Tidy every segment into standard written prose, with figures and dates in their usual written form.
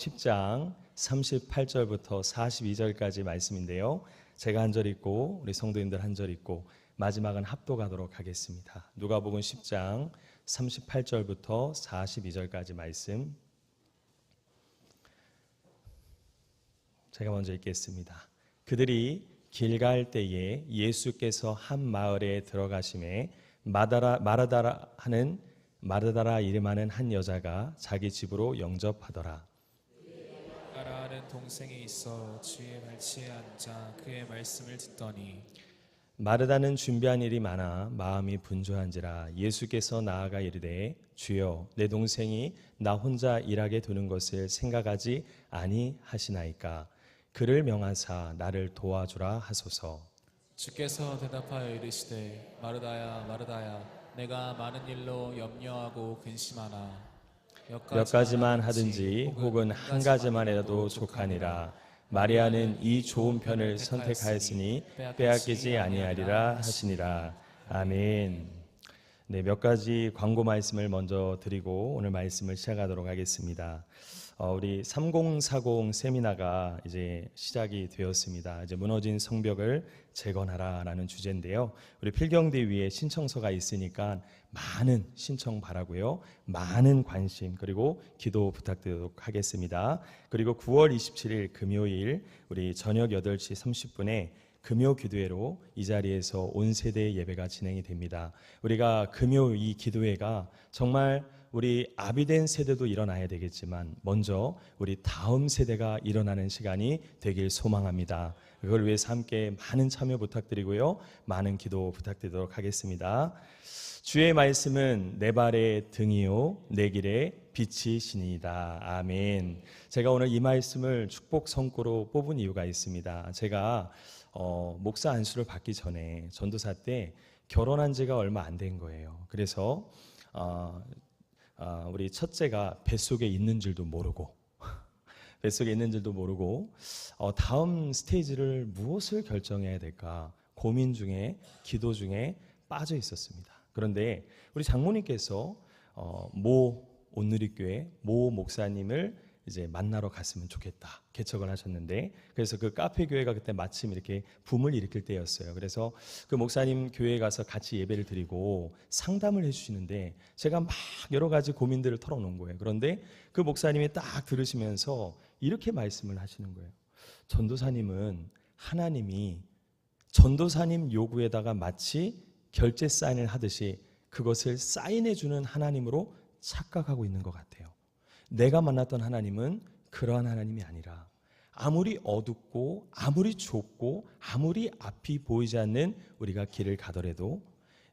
10장 38절부터 42절까지 말씀인데요. 제가 한 절 읽고 우리 성도님들 한 절 읽고 마지막은 합독하도록 하겠습니다. 누가복음 10장 38절부터 42절까지 말씀 제가 먼저 읽겠습니다. 그들이 길 갈 때에 예수께서 한 마을에 들어가심에 마르다라 이름하는 한 여자가 자기 집으로 영접하더라. 마르다라는 동생이 있어 주의 발치에 앉아 그의 말씀을 듣더니 마르다는 준비한 일이 많아 마음이 분주한지라 예수께서 나아가 이르되 주여 내 동생이 나 혼자 일하게 두는 것을 생각하지 아니하시나이까. 그를 명하사 나를 도와주라 하소서. 주께서 대답하여 이르시되 마르다야 마르다야 내가 많은 일로 염려하고 근심하나 몇 가지만 하든지 혹은 한 가지만 해도 족하니라. 마리아는 이 좋은 편을 선택하였으니 빼앗기지 아니하리라 하시니라. 아멘. 네, 몇 가지 광고 말씀을 먼저 드리고 오늘 말씀을 시작하도록 하겠습니다. 우리 3040 세미나가 이제 시작이 되었습니다. 이제 무너진 성벽을 재건하라라는 주제인데요. 우리 필경대 위에 신청서가 있으니까 많은 신청 바라고요. 많은 관심 그리고 기도 부탁드리도록 하겠습니다. 그리고 9월 27일 금요일 우리 저녁 8시 30분에 금요 기도회로 이 자리에서 온 세대 예배가 진행이 됩니다. 우리가 금요 이 기도회가 정말 우리 아비된 세대도 일어나야 되겠지만 먼저 우리 다음 세대가 일어나는 시간이 되길 소망합니다. 그걸 위해서 함께 많은 참여 부탁드리고요. 많은 기도 부탁드리도록 하겠습니다. 주의 말씀은 내 발의 등이요 내 길의 빛이시니이다. 아멘. 제가 오늘 이 말씀을 축복 성구로 뽑은 이유가 있습니다. 제가 목사 안수를 받기 전에 전도사 때 결혼한 지가 얼마 안 된 거예요. 그래서 우리 첫째가 뱃속에 있는 줄도 모르고 다음 스테이지를 무엇을 결정해야 될까 고민 중에 기도 중에 빠져 있었습니다. 그런데 우리 장모님께서 모 온누리교회 모 목사님을 이제 만나러 갔으면 좋겠다 개척을 하셨는데, 그래서 그 카페 교회가 그때 마침 이렇게 붐을 일으킬 때였어요. 그래서 그 목사님 교회에 가서 같이 예배를 드리고 상담을 해주시는데 제가 막 여러 가지 고민들을 털어놓은 거예요. 그런데 그 목사님이 딱 들으시면서 이렇게 말씀을 하시는 거예요. 전도사님은 하나님이 전도사님 요구에다가 마치 결제 사인을 하듯이 그것을 사인해주는 하나님으로 착각하고 있는 것 같아요. 내가 만났던 하나님은 그러한 하나님이 아니라 아무리 어둡고 아무리 좁고 아무리 앞이 보이지 않는 우리가 길을 가더라도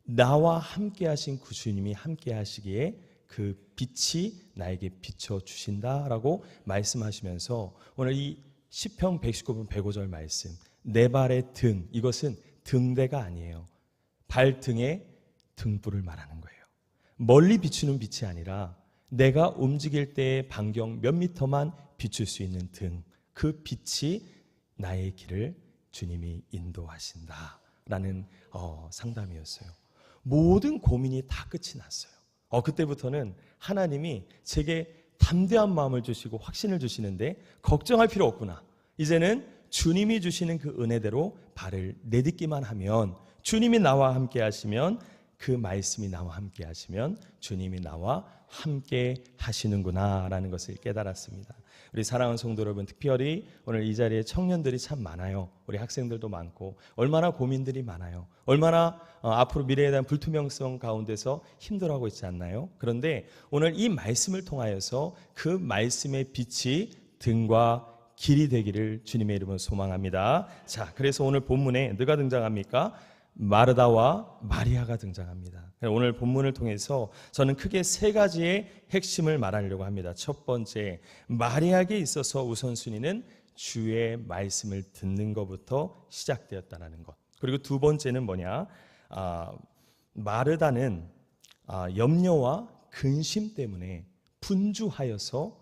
나와 함께 하신 그 주님이 함께 하시기에 그 빛이 나에게 비춰주신다라고 말씀하시면서 오늘 이 시편 119편 105절 말씀 내 발의 등, 이것은 등대가 아니에요. 발등에 등불을 말하는 거예요. 멀리 비추는 빛이 아니라 내가 움직일 때의 반경 몇 미터만 비출 수 있는 등, 그 빛이 나의 길을 주님이 인도하신다라는 상담이었어요. 모든 고민이 다 끝이 났어요. 그때부터는 하나님이 제게 담대한 마음을 주시고 확신을 주시는데 걱정할 필요 없구나. 이제는 주님이 주시는 그 은혜대로 발을 내딛기만 하면, 주님이 나와 함께 하시면, 그 말씀이 나와 함께 하시면 주님이 나와 함께 하시는구나 라는 것을 깨달았습니다. 우리 사랑하는 성도 여러분, 특별히 오늘 이 자리에 청년들이 참 많아요. 우리 학생들도 많고 얼마나 고민들이 많아요. 얼마나 앞으로 미래에 대한 불투명성 가운데서 힘들어하고 있지 않나요? 그런데 오늘 이 말씀을 통하여서 그 말씀의 빛이 등과 길이 되기를 주님의 이름으로 소망합니다. 자, 그래서 오늘 본문에 누가 등장합니까? 마르다와 마리아가 등장합니다. 오늘 본문을 통해서 저는 크게 세 가지의 핵심을 말하려고 합니다. 첫 번째, 마리아에게 있어서 우선순위는 주의 말씀을 듣는 것부터 시작되었다는 것. 그리고 두 번째는 뭐냐? 마르다는 염려와 근심 때문에 분주하여서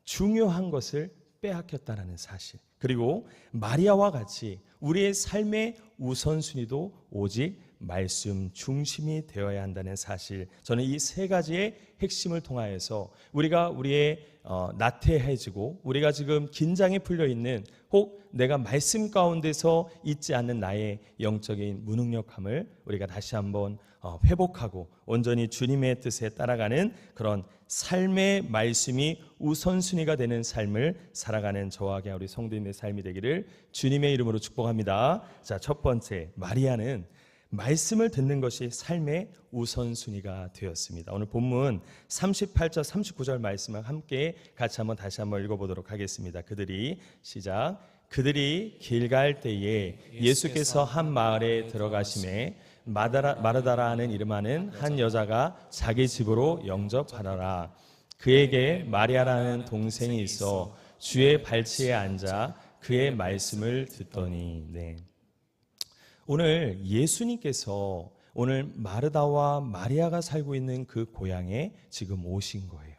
중요한 것을 빼앗겼다는 사실. 그리고 마리아와 같이 우리의 삶의 우선순위도 오직 말씀 중심이 되어야 한다는 사실, 저는 이 세 가지의 핵심을 통하여서 우리가 우리의 나태해지고 우리가 지금 긴장이 풀려 있는, 혹 내가 말씀 가운데서 있지 않는 나의 영적인 무능력함을 우리가 다시 한번 회복하고 온전히 주님의 뜻에 따라가는 그런 삶의 말씀이 우선순위가 되는 삶을 살아가는 저와 우리 성도님의 삶이 되기를 주님의 이름으로 축복합니다. 자, 첫 번째, 마리아는 말씀을 듣는 것이 삶의 우선순위가 되었습니다. 오늘 본문 38절 39절 말씀을 함께 같이 한번 다시 한번 읽어보도록 하겠습니다. 시작. 그들이 길 갈 때에 예수께서 한 마을에 들어가심에 마르다라 하는 이름하는 한 여자가 자기 집으로 영접하더라. 그에게 마리아라는 동생이 있어 주의 발치에 앉아 그의 말씀을 듣더니. 네. 오늘 예수님께서 오늘 마르다와 마리아가 살고 있는 그 고향에 지금 오신 거예요.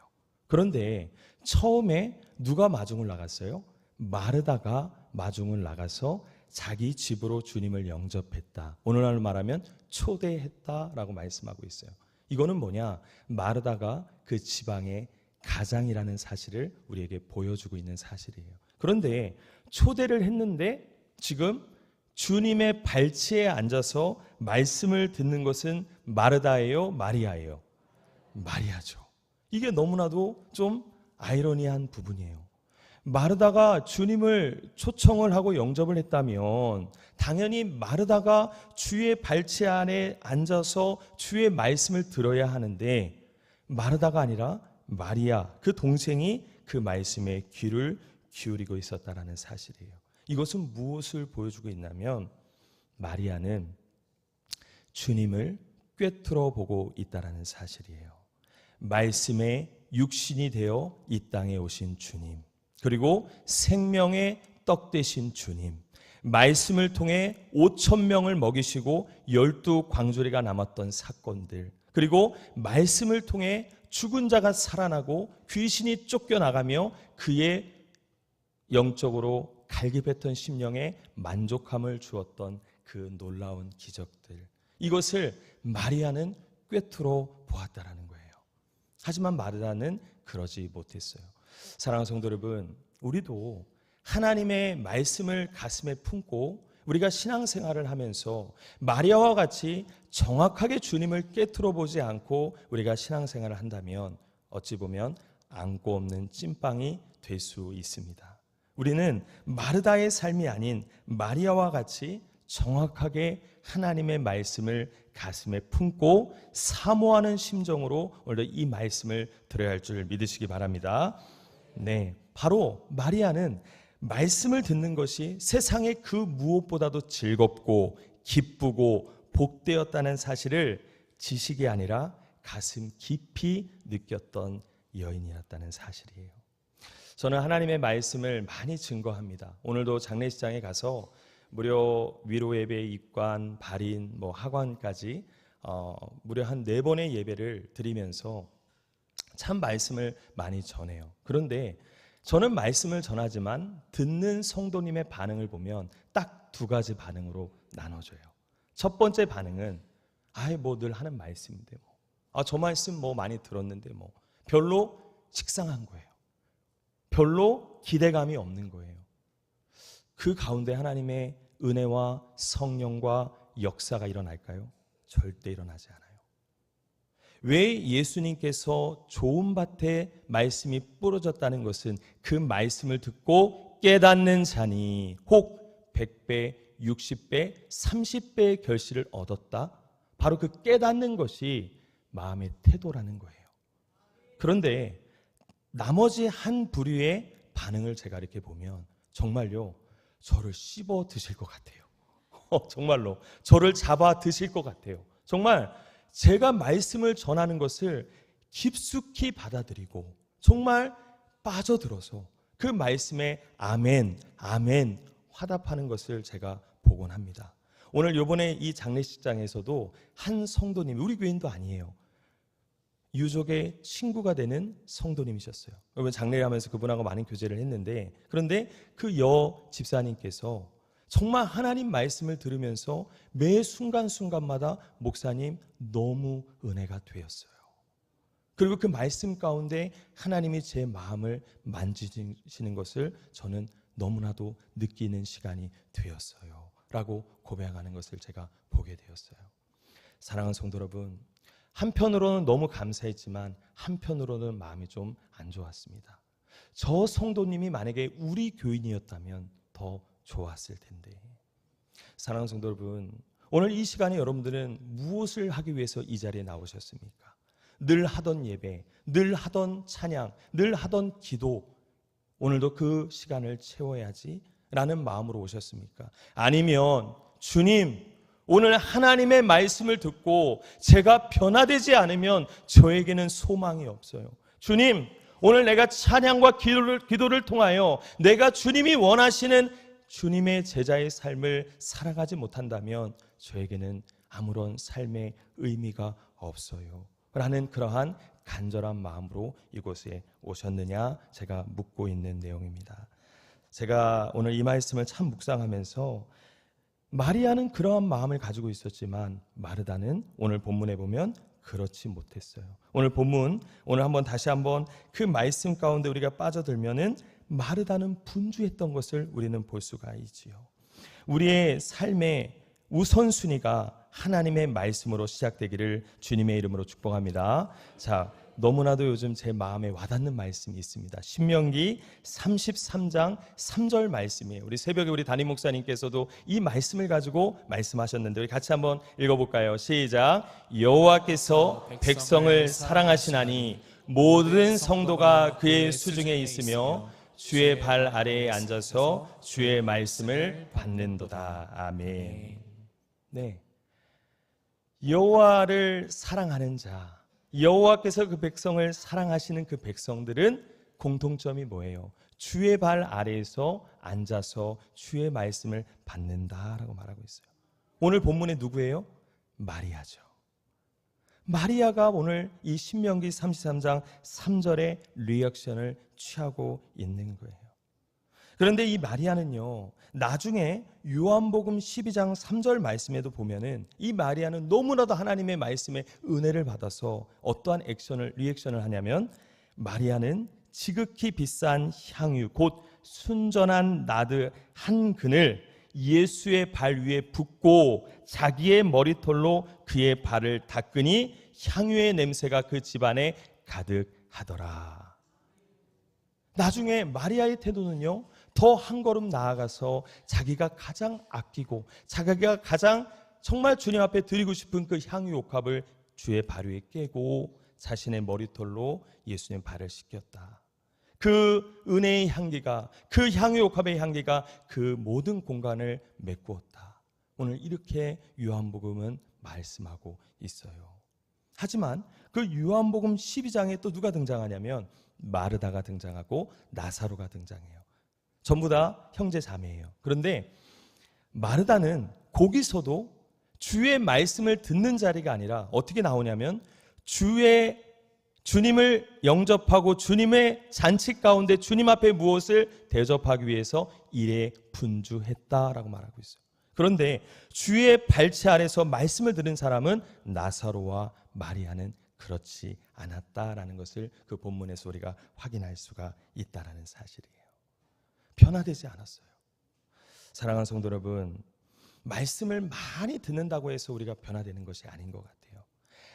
그런데 처음에 누가 마중을 나갔어요? 마르다가 마중을 나가서 자기 집으로 주님을 영접했다. 오늘날 말하면 초대했다라고 말씀하고 있어요. 이거는 뭐냐? 마르다가 그 지방의 가장이라는 사실을 우리에게 보여주고 있는 사실이에요. 그런데 초대를 했는데 지금 주님의 발치에 앉아서 말씀을 듣는 것은 마르다예요, 마리아예요? 마리아죠. 이게 너무나도 좀 아이러니한 부분이에요. 마르다가 주님을 초청을 하고 영접을 했다면 당연히 마르다가 주의 발치 안에 앉아서 주의 말씀을 들어야 하는데, 마르다가 아니라 마리아, 그 동생이 그 말씀에 귀를 기울이고 있었다라는 사실이에요. 이것은 무엇을 보여주고 있냐면 마리아는 주님을 꿰뚫어 보고 있다라는 사실이에요. 말씀에 육신이 되어 이 땅에 오신 주님, 그리고 생명의 떡 되신 주님, 말씀을 통해 5,000명을 먹이시고 12광주리가 남았던 사건들, 그리고 말씀을 통해 죽은 자가 살아나고 귀신이 쫓겨나가며 그의 영적으로 갈급했던 심령에 만족함을 주었던 그 놀라운 기적들, 이것을 마리아는 꿰뚫어 보았다라는 거예요. 하지만 마르다는 그러지 못했어요. 사랑하는 성도 여러분, 우리도 하나님의 말씀을 가슴에 품고 우리가 신앙생활을 하면서 마리아와 같이 정확하게 주님을 꿰뚫어 보지 않고 우리가 신앙생활을 한다면 어찌 보면 안고 없는 찐빵이 될 수 있습니다. 우리는 마르다의 삶이 아닌 마리아와 같이 정확하게 하나님의 말씀을 가슴에 품고 사모하는 심정으로 오늘 이 말씀을 들어야 할 줄 믿으시기 바랍니다. 네, 바로 마리아는 말씀을 듣는 것이 세상의 그 무엇보다도 즐겁고 기쁘고 복되었다는 사실을 지식이 아니라 가슴 깊이 느꼈던 여인이었다는 사실이에요. 저는 하나님의 말씀을 많이 증거합니다. 오늘도 장례식장에 가서 무려 위로 예배, 입관, 발인, 학관까지 무려 한 4번의 예배를 드리면서 참 말씀을 많이 전해요. 그런데 저는 말씀을 전하지만 듣는 성도님의 반응을 보면 딱 2가지 반응으로 나눠져요. 첫 번째 반응은 늘 하는 말씀인데 저 말씀 많이 들었는데 별로 식상한 거예요. 별로 기대감이 없는 거예요. 그 가운데 하나님의 은혜와 성령과 역사가 일어날까요? 절대 일어나지 않아요. 왜 예수님께서 좋은 밭에 말씀이 뿌려졌다는 것은 그 말씀을 듣고 깨닫는 자니 혹 100배, 60배, 30배의 결실을 얻었다. 바로 그 깨닫는 것이 마음의 태도라는 거예요. 그런데 나머지 한 부류의 반응을 제가 이렇게 보면 정말요, 저를 씹어 드실 것 같아요. 정말로 저를 잡아 드실 것 같아요. 정말 제가 말씀을 전하는 것을 깊숙이 받아들이고 정말 빠져들어서 그 말씀에 아멘, 아멘 화답하는 것을 제가 보곤 합니다. 오늘 이번에 이 장례식장에서도 한 성도님, 우리 교인도 아니에요, 유족의 친구가 되는 성도님이셨어요. 여러분 장례를 하면서 그분하고 많은 교제를 했는데, 그런데 그 여 집사님께서 정말 하나님 말씀을 들으면서 매 순간순간마다 목사님 너무 은혜가 되었어요. 그리고 그 말씀 가운데 하나님이 제 마음을 만지시는 것을 저는 너무나도 느끼는 시간이 되었어요 라고 고백하는 것을 제가 보게 되었어요. 사랑하는 성도 여러분, 한편으로는 너무 감사했지만 한편으로는 마음이 좀 안 좋았습니다. 저 성도님이 만약에 우리 교인이었다면 더 좋았을 텐데. 사랑하는 성도 여러분, 오늘 이 시간에 여러분들은 무엇을 하기 위해서 이 자리에 나오셨습니까? 늘 하던 예배, 늘 하던 찬양, 늘 하던 기도, 오늘도 그 시간을 채워야지 라는 마음으로 오셨습니까? 아니면 주님, 오늘 하나님의 말씀을 듣고 제가 변화되지 않으면 저에게는 소망이 없어요. 주님, 오늘 내가 찬양과 기도를 통하여 내가 주님이 원하시는 주님의 제자의 삶을 살아가지 못한다면 저에게는 아무런 삶의 의미가 없어요 라는 그러한 간절한 마음으로 이곳에 오셨느냐 제가 묻고 있는 내용입니다. 제가 오늘 이 말씀을 참 묵상하면서 마리아는 그러한 마음을 가지고 있었지만 마르다는 오늘 본문에 보면 그렇지 못했어요. 오늘 본문, 오늘 다시 한번 그 말씀 가운데 우리가 빠져들면은 마르다는 분주했던 것을 우리는 볼 수가 있지요. 우리의 삶의 우선순위가 하나님의 말씀으로 시작되기를 주님의 이름으로 축복합니다. 자, 너무나도 요즘 제 마음에 와닿는 말씀이 있습니다. 신명기 33장 3절 말씀이에요. 우리 새벽에 우리 담임 목사님께서도 이 말씀을 가지고 말씀하셨는데 우리 같이 한번 읽어볼까요? 시작. 여호와께서 백성을 사랑하시나니 모든 성도가 그의 수중에 있으며 주의 발 아래에 앉아서 주의 말씀을 받는도다. 아멘. 네, 여호와를 사랑하는 자, 여호와께서 그 백성을 사랑하시는 그 백성들은 공통점이 뭐예요? 주의 발 아래에서 앉아서 주의 말씀을 받는다라고 말하고 있어요. 오늘 본문에 누구예요? 마리아죠. 마리아가 오늘 이 신명기 33장 3절의 리액션을 취하고 있는 거예요. 그런데 이 마리아는요, 나중에 요한복음 12장 3절 말씀에도 보면은 이 마리아는 너무나도 하나님의 말씀에 은혜를 받아서 어떠한 리액션을 하냐면 마리아는 지극히 비싼 향유 곧 순전한 나드 한 근을 예수의 발 위에 붓고 자기의 머리털로 그의 발을 닦으니 향유의 냄새가 그 집안에 가득하더라. 나중에 마리아의 태도는요, 더 한 걸음 나아가서 자기가 가장 아끼고 자기가 가장 정말 주님 앞에 드리고 싶은 그 향유 옥합을 주의 발 위에 깨고 자신의 머리털로 예수님 발을 씻겼다. 그 은혜의 향기가, 그 향유 옥합의 향기가 그 모든 공간을 메꾸었다. 오늘 이렇게 요한복음은 말씀하고 있어요. 하지만 그 요한복음 12장에 또 누가 등장하냐면 마르다가 등장하고 나사로가 등장해요. 전부 다 형제 자매예요. 그런데 마르다는 거기서도 주의 말씀을 듣는 자리가 아니라 어떻게 나오냐면 주님을 영접하고 주님의 잔치 가운데 주님 앞에 무엇을 대접하기 위해서 일에 분주했다라고 말하고 있어요. 그런데 주의 발치 아래서 말씀을 들은 사람은 나사로와 마리아는 그렇지 않았다라는 것을 그 본문에서 우리가 확인할 수가 있다라는 사실이에요. 변화되지 않았어요. 사랑하는 성도 여러분, 말씀을 많이 듣는다고 해서 우리가 변화되는 것이 아닌 것 같아요.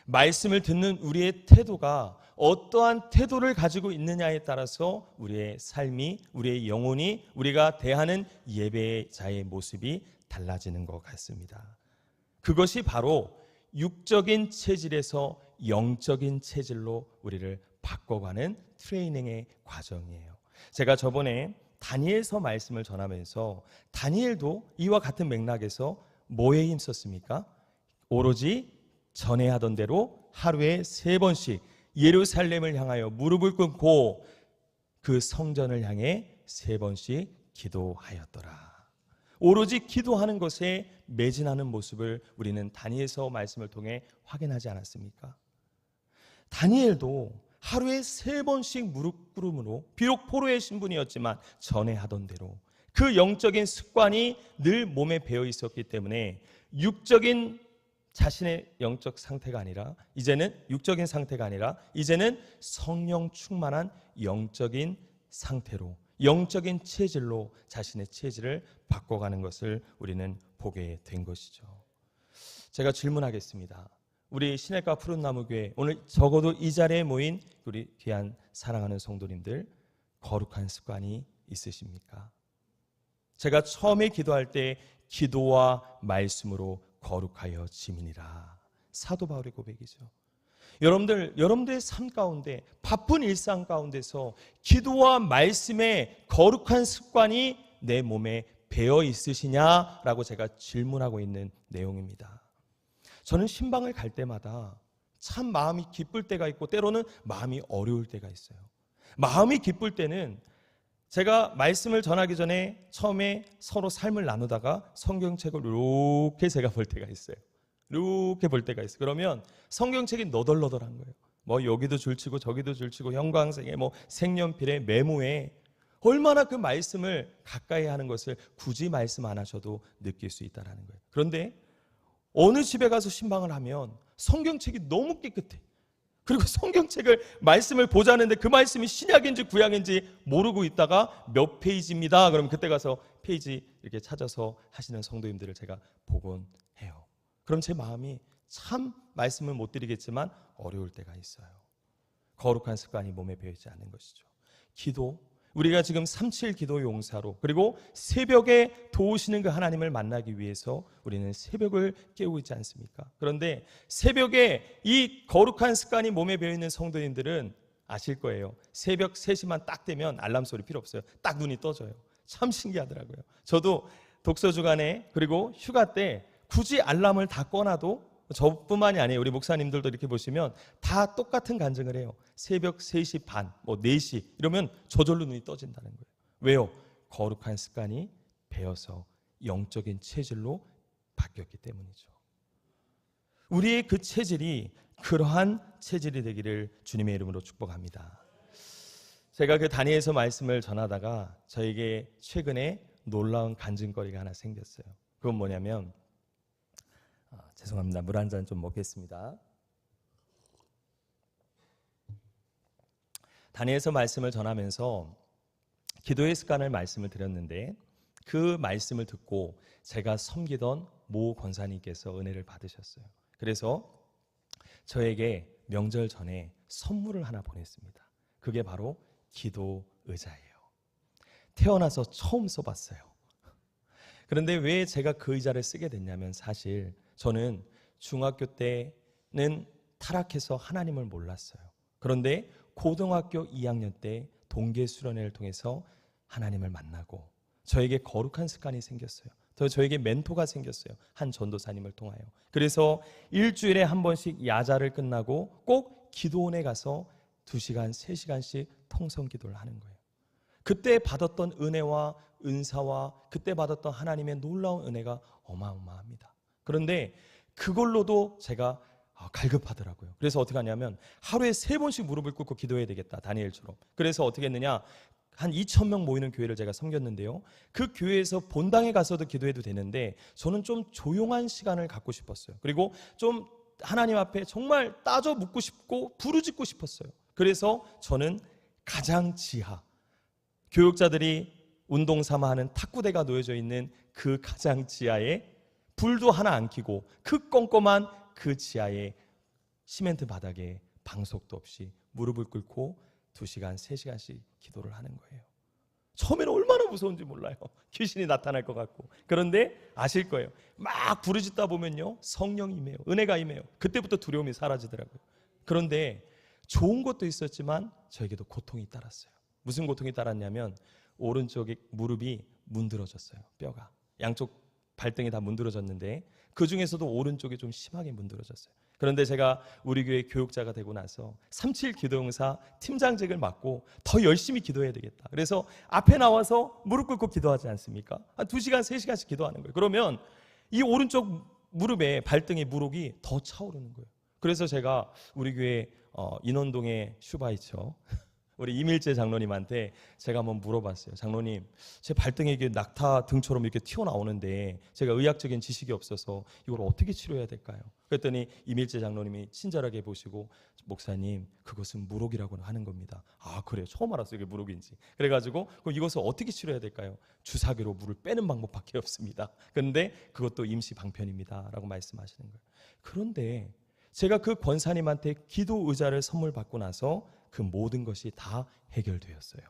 말씀을 듣는 우리의 태도가 어떠한 태도를 가지고 있느냐에 따라서 우리의 삶이, 우리의 영혼이, 우리가 대하는 예배자의 모습이 달라지는 것 같습니다. 그것이 바로 육적인 체질에서 영적인 체질로 우리를 바꿔가는 트레이닝의 과정이에요. 제가 저번에 다니엘서 말씀을 전하면서 다니엘도 이와 같은 맥락에서 뭐에 힘썼습니까? 오로지 전에 하던 대로 하루에 3번씩 예루살렘을 향하여 무릎을 꿇고 그 성전을 향해 3번씩 기도하였더라. 오로지 기도하는 것에 매진하는 모습을 우리는 다니엘서 말씀을 통해 확인하지 않았습니까? 다니엘도 하루에 3번씩 무릎 꿇음으로 비록 포로의 신분이었지만 전에 하던 대로 그 영적인 습관이 늘 몸에 배어 있었기 때문에 육적인 자신의 영적 상태가 아니라 이제는 육적인 상태가 아니라 이제는 성령 충만한 영적인 상태로 영적인 체질로 자신의 체질을 바꿔가는 것을 우리는 보게 된 것이죠. 제가 질문하겠습니다. 우리 시냇가 푸른나무교회 오늘 적어도 이 자리에 모인 우리 귀한 사랑하는 성도님들 거룩한 습관이 있으십니까? 제가 처음에 기도할 때 기도와 말씀으로 거룩하여 지민이라 사도 바울의 고백이죠. 여러분들의 삶 가운데 바쁜 일상 가운데서 기도와 말씀의 거룩한 습관이 내 몸에 배어 있으시냐라고 제가 질문하고 있는 내용입니다. 저는 신방을 갈 때마다 참 마음이 기쁠 때가 있고 때로는 마음이 어려울 때가 있어요. 마음이 기쁠 때는 제가 말씀을 전하기 전에 처음에 서로 삶을 나누다가 성경책을 이렇게 제가 볼 때가 있어요. 이렇게 볼 때가 있어요. 그러면 성경책이 너덜너덜한 거예요. 뭐 여기도 줄치고 저기도 줄치고 형광색에 뭐 색연필에 메모에 얼마나 그 말씀을 가까이 하는 것을 굳이 말씀 안 하셔도 느낄 수 있다는 거예요. 그런데 어느 집에 가서 신방을 하면 성경책이 너무 깨끗해. 그리고 성경책을 말씀을 보자는데 그 말씀이 신약인지 구약인지 모르고 있다가 몇 페이지입니다. 그러면 그때 가서 페이지 이렇게 찾아서 하시는 성도님들을 제가 보곤 해요. 그럼 제 마음이 참 말씀을 못 드리겠지만 어려울 때가 있어요. 거룩한 습관이 몸에 배어있지 않는 것이죠. 기도, 우리가 지금 3.7 기도 용사로 그리고 새벽에 도우시는 그 하나님을 만나기 위해서 우리는 새벽을 깨우고 있지 않습니까? 그런데 새벽에 이 거룩한 습관이 몸에 배어있는 성도님들은 아실 거예요. 새벽 3시만 딱 되면 알람 소리 필요 없어요. 딱 눈이 떠져요. 참 신기하더라고요. 저도 독서 주간에 그리고 휴가 때 굳이 알람을 다 꺼놔도 저뿐만이 아니에요. 우리 목사님들도 이렇게 보시면 다 똑같은 간증을 해요. 새벽 3시 반, 뭐 4시 이러면 저절로 눈이 떠진다는 거예요. 왜요? 거룩한 습관이 배어서 영적인 체질로 바뀌었기 때문이죠. 우리의 그 체질이 그러한 체질이 되기를 주님의 이름으로 축복합니다. 제가 그 단위에서 말씀을 전하다가 저에게 최근에 놀라운 간증거리가 하나 생겼어요. 그건 뭐냐면 죄송합니다. 물 한 잔 좀 먹겠습니다. 단위에서 말씀을 전하면서 기도의 습관을 말씀을 드렸는데 그 말씀을 듣고 제가 섬기던 모 권사님께서 은혜를 받으셨어요. 그래서 저에게 명절 전에 선물을 하나 보냈습니다. 그게 바로 기도 의자예요. 태어나서 처음 써봤어요. 그런데 왜 제가 그 의자를 쓰게 됐냐면 사실 저는 중학교 때는 타락해서 하나님을 몰랐어요. 그런데 고등학교 2학년 때 동계 수련회를 통해서 하나님을 만나고 저에게 거룩한 습관이 생겼어요. 저에게 멘토가 생겼어요. 한 전도사님을 통하여. 그래서 일주일에 한 번씩 야자를 끝나고 꼭 기도원에 가서 2시간, 3시간씩 통성 기도를 하는 거예요. 그때 받았던 은혜와 은사와 그때 받았던 하나님의 놀라운 은혜가 어마어마합니다. 그런데 그걸로도 제가 갈급하더라고요. 그래서 어떻게 하냐면 하루에 3번씩 무릎을 꿇고 기도해야 되겠다. 다니엘처럼. 그래서 어떻게 했느냐. 한 2,000명 모이는 교회를 제가 섬겼는데요. 그 교회에서 본당에 가서도 기도해도 되는데 저는 좀 조용한 시간을 갖고 싶었어요. 그리고 좀 하나님 앞에 정말 따져 묻고 싶고 부르짖고 싶었어요. 그래서 저는 가장 지하 교육자들이 운동 삼아 하는 탁구대가 놓여져 있는 그 가장 지하에 불도 하나 안 켜고 그 껌껌한 그 지하에 시멘트 바닥에 방석도 없이 무릎을 꿇고 2시간, 3시간씩 기도를 하는 거예요. 처음에는 얼마나 무서운지 몰라요. 귀신이 나타날 것 같고. 그런데 아실 거예요. 막 부르짖다 보면요 성령이 임해요. 은혜가 임해요. 그때부터 두려움이 사라지더라고요. 그런데 좋은 것도 있었지만 저에게도 고통이 따랐어요. 무슨 고통이 따랐냐면 오른쪽에 무릎이 문드러졌어요. 뼈가 양쪽 발등이 다 문드러졌는데 그 중에서도 오른쪽이 좀 심하게 문드러졌어요. 그런데 제가 우리 교회 교육자가 되고 나서 3.7 기도용사 팀장직을 맡고 더 열심히 기도해야 되겠다. 그래서 앞에 나와서 무릎 꿇고 기도하지 않습니까? 한 2시간, 3시간씩 기도하는 거예요. 그러면 이 오른쪽 무릎에 발등의 무릎이 더 차오르는 거예요. 그래서 제가 우리 교회 인원동의 슈바이처 우리 이밀재 장로님한테 제가 한번 물어봤어요. 장로님, 제 발등에 이게 낙타 등처럼 이렇게 튀어나오는데 제가 의학적인 지식이 없어서 이걸 어떻게 치료해야 될까요? 그랬더니 이밀재 장로님이 친절하게 보시고, 목사님, 그것은 무록이라고 하는 겁니다. 아, 그래요? 처음 알았어요, 이게 무록인지. 그래가지고 그럼 이것을 어떻게 치료해야 될까요? 주사기로 물을 빼는 방법밖에 없습니다. 그런데 그것도 임시 방편입니다 라고 말씀하시는 거예요. 그런데 제가 그 권사님한테 기도 의자를 선물 받고 나서 그 모든 것이 다 해결되었어요.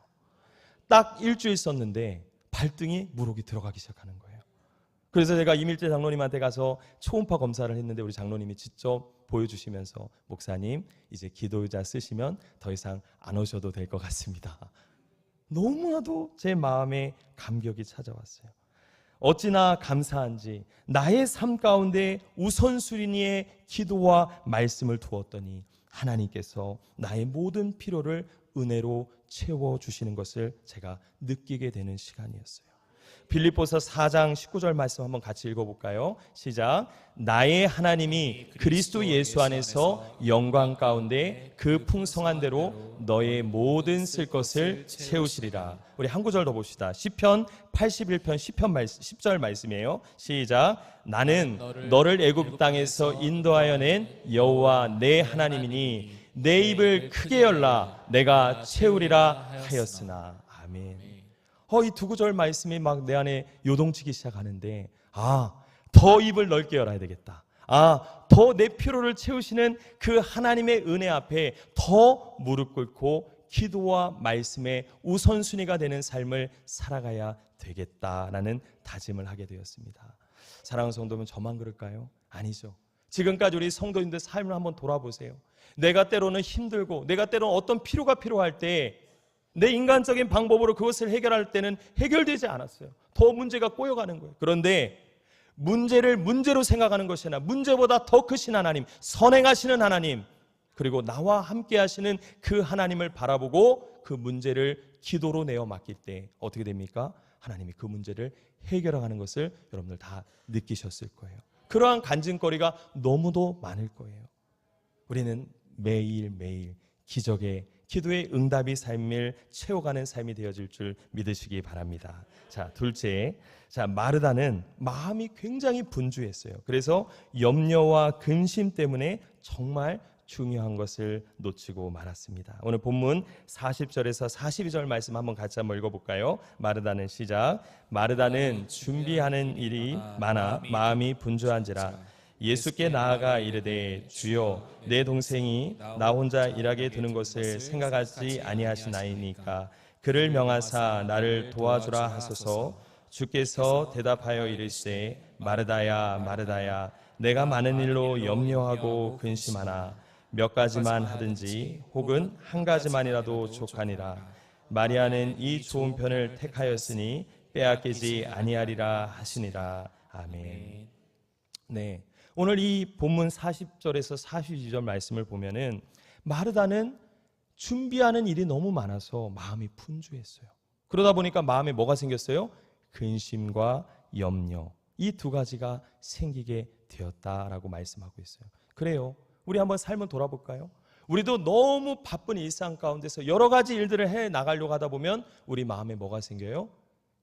딱 일주일 썼는데 발등이 무록이 들어가기 시작하는 거예요. 그래서 제가 이밀재 장로님한테 가서 초음파 검사를 했는데 우리 장로님이 직접 보여주시면서, 목사님, 이제 기도 의자 쓰시면 더 이상 안 오셔도 될 것 같습니다. 너무나도 제 마음에 감격이 찾아왔어요. 어찌나 감사한지 나의 삶 가운데 우선순위의 기도와 말씀을 두었더니 하나님께서 나의 모든 필요를 은혜로 채워주시는 것을 제가 느끼게 되는 시간이었어요. 빌립보서 4장 19절 말씀 한번 같이 읽어볼까요? 시작. 나의 하나님이 그리스도 예수 안에서 영광 가운데 그 풍성한 대로 너의 모든 쓸 것을 채우시리라. 우리 한 구절 더 봅시다. 시편 81편 10절 말씀이에요. 시작. 나는 너를 애굽 땅에서 인도하여 낸 여호와 내 하나님이니 내 입을 크게 열라 내가 채우리라 하였으나. 아멘. 이 두 구절 말씀이 막 내 안에 요동치기 시작하는데, 더 입을 넓게 열어야 되겠다. 더 내 필요를 채우시는 그 하나님의 은혜 앞에 더 무릎 꿇고 기도와 말씀의 우선순위가 되는 삶을 살아가야 되겠다라는 다짐을 하게 되었습니다. 사랑하는 성도면 저만 그럴까요? 아니죠. 지금까지 우리 성도님들 삶을 한번 돌아보세요. 내가 때로는 힘들고 내가 때로는 어떤 필요가 필요할 때 내 인간적인 방법으로 그것을 해결할 때는 해결되지 않았어요. 더 문제가 꼬여가는 거예요. 그런데 문제를 문제로 생각하는 것이 아니라 문제보다 더 크신 하나님, 선행하시는 하나님, 그리고 나와 함께 하시는 그 하나님을 바라보고 그 문제를 기도로 내어 맡길 때 어떻게 됩니까? 하나님이 그 문제를 해결하는 것을 여러분들 다 느끼셨을 거예요. 그러한 간증거리가 너무도 많을 거예요. 우리는 매일매일 기도의 응답이 삶을 채워가는 삶이 되어질 줄 믿으시기 바랍니다. 자, 둘째, 마르다는 마음이 굉장히 분주했어요. 그래서 염려와 근심 때문에 정말 중요한 것을 놓치고 말았습니다. 오늘 본문 40절에서 42절 말씀 한번 같이 한번 읽어볼까요? 마르다는 시작. 마르다는 준비하는 일이 많아 마음이 분주한지라 예수께 나아가 이르되 주여 내 동생이 나 혼자 일하게 두는 것을 생각하지 아니하시나이니까 그를 명하사 나를 도와주라 하소서. 주께서 대답하여 이르시되 마르다야 마르다야 내가 많은 일로 염려하고 근심하나 몇 가지만 하든지 혹은 한 가지만이라도 족하니라. 마리아는 이 좋은 편을 택하였으니 빼앗기지 아니하리라 하시니라. 아멘. 네. 오늘 이 본문 40절에서 42절 말씀을 보면은 마르다는 준비하는 일이 너무 많아서 마음이 분주했어요. 그러다 보니까 마음에 뭐가 생겼어요? 근심과 염려. 이 두 가지가 생기게 되었다라고 말씀하고 있어요. 그래요. 우리 한번 삶을 돌아볼까요? 우리도 너무 바쁜 일상 가운데서 여러 가지 일들을 해 나가려고 하다 보면 우리 마음에 뭐가 생겨요?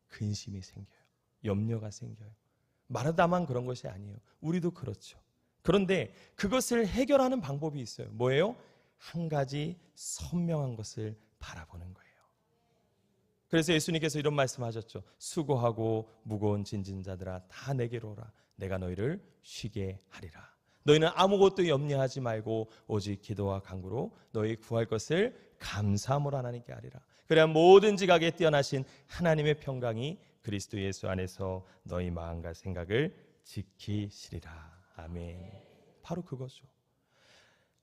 근심이 생겨요. 염려가 생겨요. 마르다만 그런 것이 아니에요. 우리도 그렇죠. 그런데 그것을 해결하는 방법이 있어요. 뭐예요? 한 가지 선명한 것을 바라보는 거예요. 그래서 예수님께서 이런 말씀하셨죠. 수고하고 무거운 짐진 자들아 다 내게로 오라. 내가 너희를 쉬게 하리라. 너희는 아무것도 염려하지 말고 오직 기도와 간구로 너희 구할 것을 감사함으로 하나님께 하리라. 그래야 모든 지각에 뛰어나신 하나님의 평강이 그리스도 예수 안에서 너희 마음과 생각을 지키시리라. 아멘. 바로 그거죠.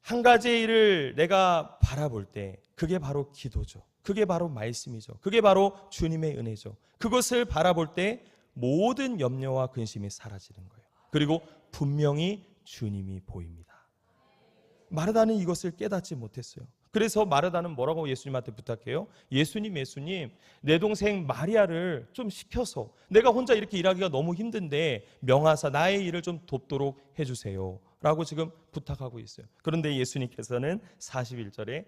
한 가지 일을 내가 바라볼 때 그게 바로 기도죠. 그게 바로 말씀이죠. 그게 바로 주님의 은혜죠. 그것을 바라볼 때 모든 염려와 근심이 사라지는 거예요. 그리고 분명히 주님이 보입니다. 마르다는 이것을 깨닫지 못했어요. 그래서 마르다는 뭐라고 예수님한테 부탁해요? 예수님, 내 동생 마리아를 좀 시켜서 내가 혼자 이렇게 일하기가 너무 힘든데 명하사 나의 일을 좀 돕도록 해주세요 라고 지금 부탁하고 있어요. 그런데 예수님께서는 41절에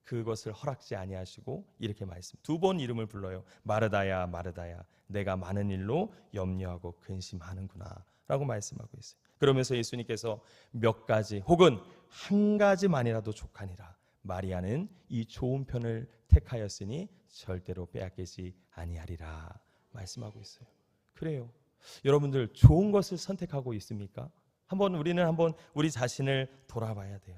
그것을 허락지 아니하시고 이렇게 말씀 2번 이름을 불러요. 마르다야 마르다야 내가 많은 일로 염려하고 근심하는구나 라고 말씀하고 있어요. 그러면서 예수님께서 몇 가지 혹은 한 가지만이라도 족하니라 마리아는 이 좋은 편을 택하였으니 절대로 빼앗기지 아니하리라 말씀하고 있어요. 그래요. 여러분들 좋은 것을 선택하고 있습니까? 우리는 한번 우리 자신을 돌아봐야 돼요.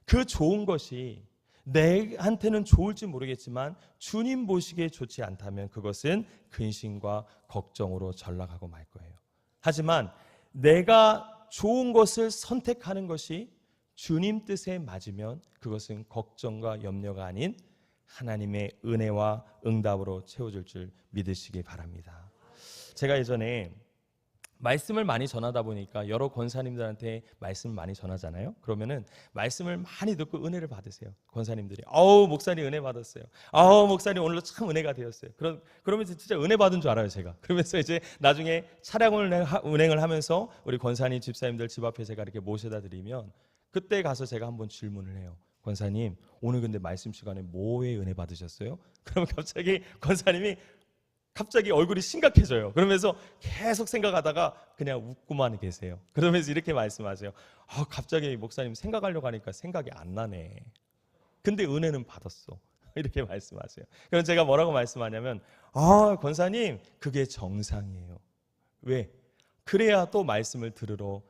그 좋은 것이 내한테는 좋을지 모르겠지만 주님 보시기에 좋지 않다면 그것은 근심과 걱정으로 전락하고 말 거예요. 하지만 내가 좋은 것을 선택하는 것이 주님 뜻에 맞으면 그것은 걱정과 염려가 아닌 하나님의 은혜와 응답으로 채워줄 줄 믿으시기 바랍니다. 제가 예전에 말씀을 많이 전하다 보니까 여러 권사님들한테 말씀을 많이 전하잖아요. 그러면은 말씀을 많이 듣고 은혜를 받으세요. 권사님들이 목사님 은혜 받았어요. 목사님 오늘도 참 은혜가 되었어요. 그러면서 진짜 은혜 받은 줄 알아요, 제가. 그러면서 이제 나중에 차량을 운행을 하면서 우리 권사님 집사님들 집 앞에 제가 이렇게 모셔다 드리면 그때 가서 제가 한번 질문을 해요. 권사님 오늘 근데 말씀 시간에 뭐에 은혜 받으셨어요? 그러면 권사님이 갑자기 얼굴이 심각해져요. 그러면서 계속 생각하다가 그냥 웃고만 계세요. 그러면서 이렇게 말씀하세요. 갑자기 목사님 생각하려고 하니까 생각이 안 나네. 근데 은혜는 받았어. 이렇게 말씀하세요. 그럼 제가 뭐라고 말씀하냐면 권사님 그게 정상이에요. 왜? 그래야 또 말씀을 들으러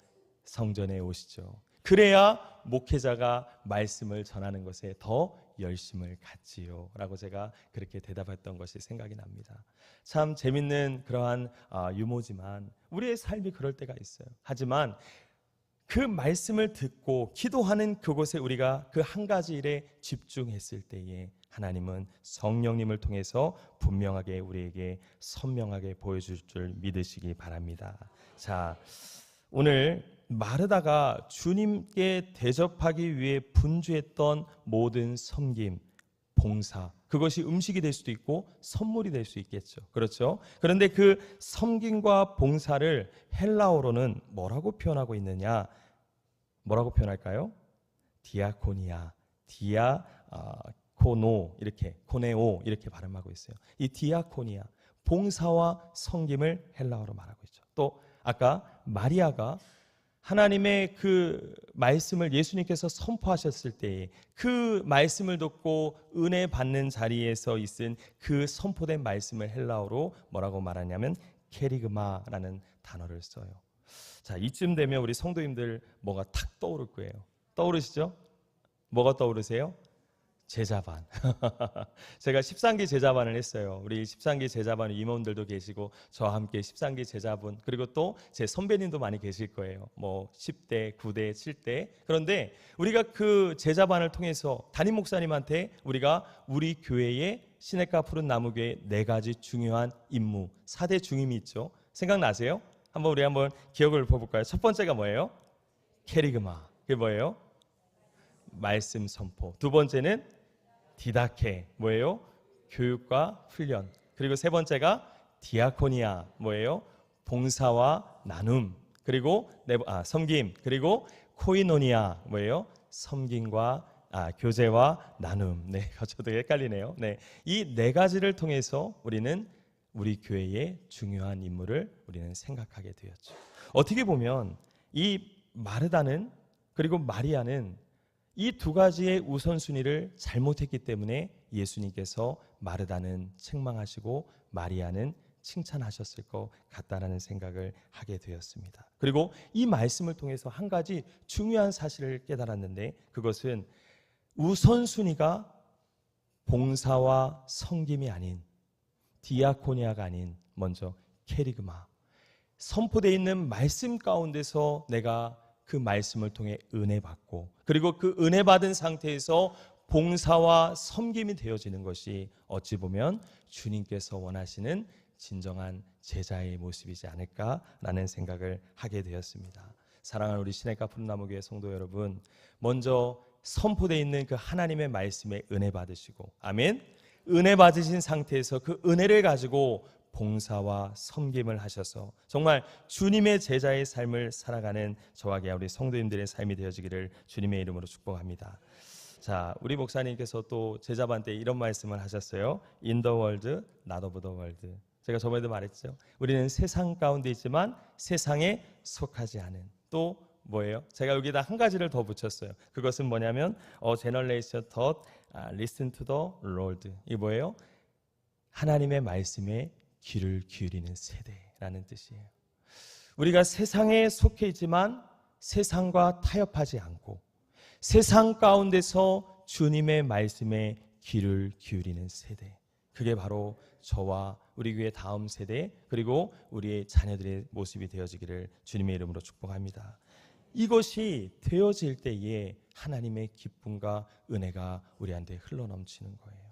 성전에 오시죠. 그래야 목회자가 말씀을 전하는 것에 더 열심을 갖지요 라고 제가 그렇게 대답했던 것이 생각이 납니다. 참 재밌는 그러한 유머지만 우리의 삶이 그럴 때가 있어요. 하지만 그 말씀을 듣고 기도하는 그곳에 우리가 그 한 가지 일에 집중했을 때에 하나님은 성령님을 통해서 분명하게 우리에게 선명하게 보여줄 줄 믿으시기 바랍니다. 자, 오늘 마르다가 주님께 대접하기 위해 분주했던 모든 섬김, 봉사, 그것이 음식이 될 수도 있고 선물이 될 수 있겠죠. 그렇죠? 그런데 그 섬김과 봉사를 헬라어로는 뭐라고 표현하고 있느냐? 뭐라고 표현할까요? 디아코니아, 디아코노 이렇게 코네오 이렇게 발음하고 있어요. 이 디아코니아, 봉사와 섬김을 헬라어로 말하고 있죠. 또 아까 마리아가 하나님의 그 말씀을 예수님께서 선포하셨을 때에 그 말씀을 듣고 은혜 받는 자리에서 있은 그 선포된 말씀을 헬라어로 뭐라고 말하냐면 케리그마라는 단어를 써요. 자, 이쯤 되면 우리 성도님들 뭐가 탁 떠오를 거예요. 떠오르시죠? 뭐가 떠오르세요? 제자반. 제가 13기 제자반을 했어요. 우리 13기 제자반 임원들도 계시고 저와 함께 13기 제자분 그리고 또 제 선배님도 많이 계실 거예요. 뭐 10대, 9대, 7대. 그런데 우리가 그 제자반을 통해서 담임 목사님한테 우리가 우리 교회의 시냇가 푸른 나무교회 4가지 중요한 임무 4대 중임이 있죠. 생각나세요? 우리 한번 기억을 해볼까요? 첫 번째가 뭐예요? 케리그마. 그게 뭐예요? 말씀 선포. 두 번째는 디다케. 뭐예요? 교육과 훈련. 그리고 세 번째가 디아코니아. 뭐예요? 봉사와 나눔. 그리고 섬김. 그리고 코이노니아. 뭐예요? 섬김과 교제와 나눔. 네, 저도 헷갈리네요. 네, 이 4가지를 통해서 우리는 우리 교회의 중요한 임무를 우리는 생각하게 되었죠. 어떻게 보면 이 마르다는 그리고 마리아는 이 2가지의 우선순위를 잘못했기 때문에 예수님께서 마르다는 책망하시고 마리아는 칭찬하셨을 것 같다라는 생각을 하게 되었습니다. 그리고 이 말씀을 통해서 한 가지 중요한 사실을 깨달았는데 그것은 우선순위가 봉사와 섬김이 아닌 디아코니아가 아닌 먼저 케리그마 선포되어 있는 말씀 가운데서 내가 그 말씀을 통해 은혜 받고 그리고 그 은혜 받은 상태에서 봉사와 섬김이 되어지는 것이 어찌 보면 주님께서 원하시는 진정한 제자의 모습이지 않을까라는 생각을 하게 되었습니다. 사랑하는 우리 시냇가 푸른나무교회 성도 여러분, 먼저 선포되어 있는 그 하나님의 말씀에 은혜 받으시고 아멘. 은혜 받으신 상태에서 그 은혜를 가지고 봉사와 섬김을 하셔서 정말 주님의 제자의 삶을 살아가는 저와 우리 성도님들의 삶이 되어지기를 주님의 이름으로 축복합니다. 자, 우리 목사님께서 또 제자반때 이런 말씀을 하셨어요. In the world, not of the world. 제가 저번에도 말했죠. 우리는 세상 가운데 있지만 세상에 속하지 않은. 또 뭐예요? 제가 여기다 한 가지를 더 붙였어요. 그것은 뭐냐면 generation that listen to the Lord. 이게 뭐예요? 하나님의 말씀에 귀를 기울이는 세대라는 뜻이에요. 우리가 세상에 속해 있지만 세상과 타협하지 않고 세상 가운데서 주님의 말씀에 귀를 기울이는 세대. 그게 바로 저와 우리 교회 다음 세대 그리고 우리의 자녀들의 모습이 되어지기를 주님의 이름으로 축복합니다. 이것이 되어질 때에 하나님의 기쁨과 은혜가 우리한테 흘러넘치는 거예요.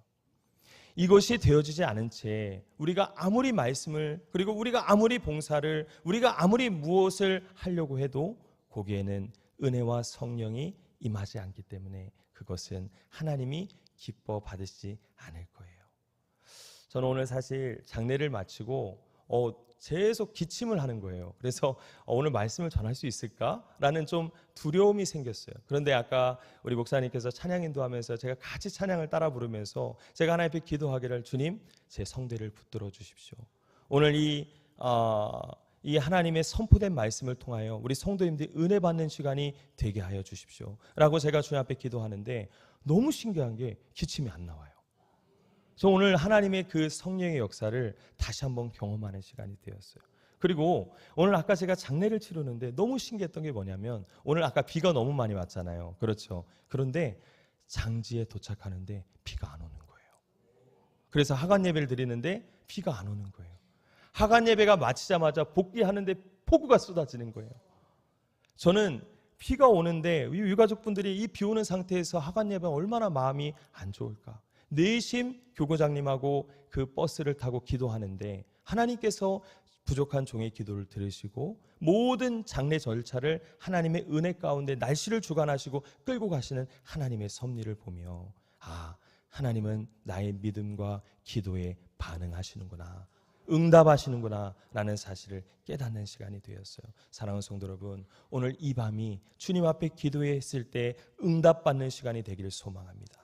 이것이 되어지지 않은 채 우리가 아무리 말씀을 그리고 우리가 아무리 봉사를 우리가 아무리 무엇을 하려고 해도 거기에는 은혜와 성령이 임하지 않기 때문에 그것은 하나님이 기뻐 받으시지 않을 거예요. 저는 오늘 사실 장례를 마치고 계속 기침을 하는 거예요. 그래서 오늘 말씀을 전할 수 있을까라는 좀 두려움이 생겼어요. 그런데 아까 우리 목사님께서 찬양 인도하면서 제가 같이 찬양을 따라 부르면서 제가 하나님 앞에 기도하기를 주님 제 성대를 붙들어 주십시오. 오늘 이 하나님의 선포된 말씀을 통하여 우리 성도님들이 은혜 받는 시간이 되게 하여 주십시오 라고 제가 주님 앞에 기도하는데 너무 신기한 게 기침이 안 나와요. 그래서 오늘 하나님의 그 성령의 역사를 다시 한번 경험하는 시간이 되었어요. 그리고 오늘 아까 제가 장례를 치르는데 너무 신기했던 게 뭐냐면 오늘 아까 비가 너무 많이 왔잖아요. 그렇죠. 그런데 장지에 도착하는데 비가 안 오는 거예요. 그래서 하간 예배를 드리는데 비가 안 오는 거예요. 하간 예배가 마치자마자 복귀하는데 폭우가 쏟아지는 거예요. 저는 비가 오는데 유가족분들이 이 비 오는 상태에서 하간 예배가 얼마나 마음이 안 좋을까. 내심 교구장님하고 그 버스를 타고 기도하는데 하나님께서 부족한 종의 기도를 들으시고 모든 장례 절차를 하나님의 은혜 가운데 날씨를 주관하시고 끌고 가시는 하나님의 섭리를 보며 하나님은 나의 믿음과 기도에 반응하시는구나, 응답하시는구나 라는 사실을 깨닫는 시간이 되었어요. 사랑하는 성도 여러분, 오늘 이 밤이 주님 앞에 기도했을 때 응답받는 시간이 되기를 소망합니다.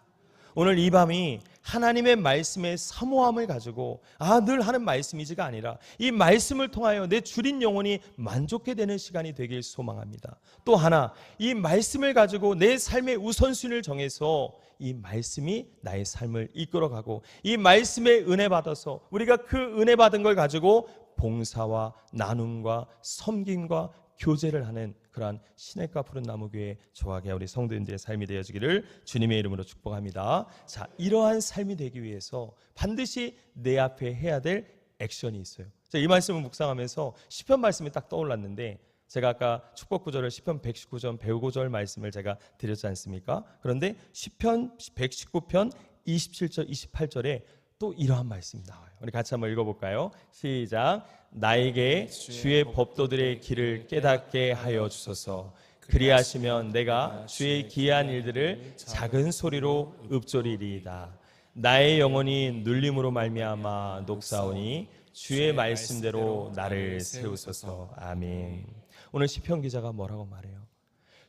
오늘 이 밤이 하나님의 말씀의 사모함을 가지고 늘 하는 말씀이지가 아니라 이 말씀을 통하여 내 주린 영혼이 만족해 되는 시간이 되길 소망합니다. 또 하나, 이 말씀을 가지고 내 삶의 우선순위를 정해서 이 말씀이 나의 삶을 이끌어가고 이 말씀의 은혜 받아서 우리가 그 은혜 받은 걸 가지고 봉사와 나눔과 섬김과 교제를 하는 그러한 시냇가 푸른 나무교회 조화계 우리 성도님들의 삶이 되어지기를 주님의 이름으로 축복합니다. 자, 이러한 삶이 되기 위해서 반드시 내 앞에 해야 될 액션이 있어요. 이 말씀을 묵상하면서 시편 말씀이 딱 떠올랐는데 제가 아까 축복 구절을 시편 119편 배우고절 말씀을 제가 드렸지 않습니까? 그런데 시편 119편 27절 28절에 또 이러한 말씀이 나와요. 우리 같이 한번 읽어볼까요? 시작. 나에게 주의 법도들의 길을 깨닫게 하여 주소서. 그리하시면 내가 주의 기이한 일들을 작은 소리로 읊조리리이다. 나의 영혼이 눌림으로 말미암아 녹사오니 주의 말씀대로 나를 세우소서. 아멘. 오늘 시편 기자가 뭐라고 말해요?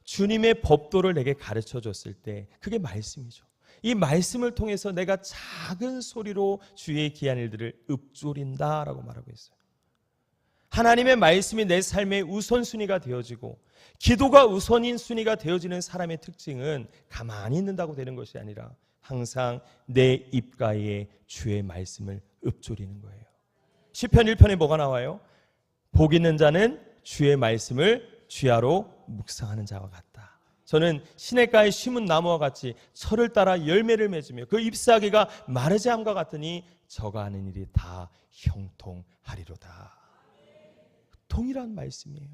주님의 법도를 내게 가르쳐 줬을 때 그게 말씀이죠. 이 말씀을 통해서 내가 작은 소리로 주의 기이한 일들을 읊조린다라고 말하고 있어요. 하나님의 말씀이 내 삶의 우선순위가 되어지고 기도가 우선인 순위가 되어지는 사람의 특징은 가만히 있는다고 되는 것이 아니라 항상 내 입가에 주의 말씀을 읊조리는 거예요. 시편 1편에 뭐가 나와요? 복 있는 자는 주의 말씀을 주야로 묵상하는 자와 같다. 저는 시냇가에 심은 나무와 같이 철을 따라 열매를 맺으며 그 잎사귀가 마르지 않음과 같으니 저가 하는 일이 다 형통하리로다. 동일한 말씀이에요.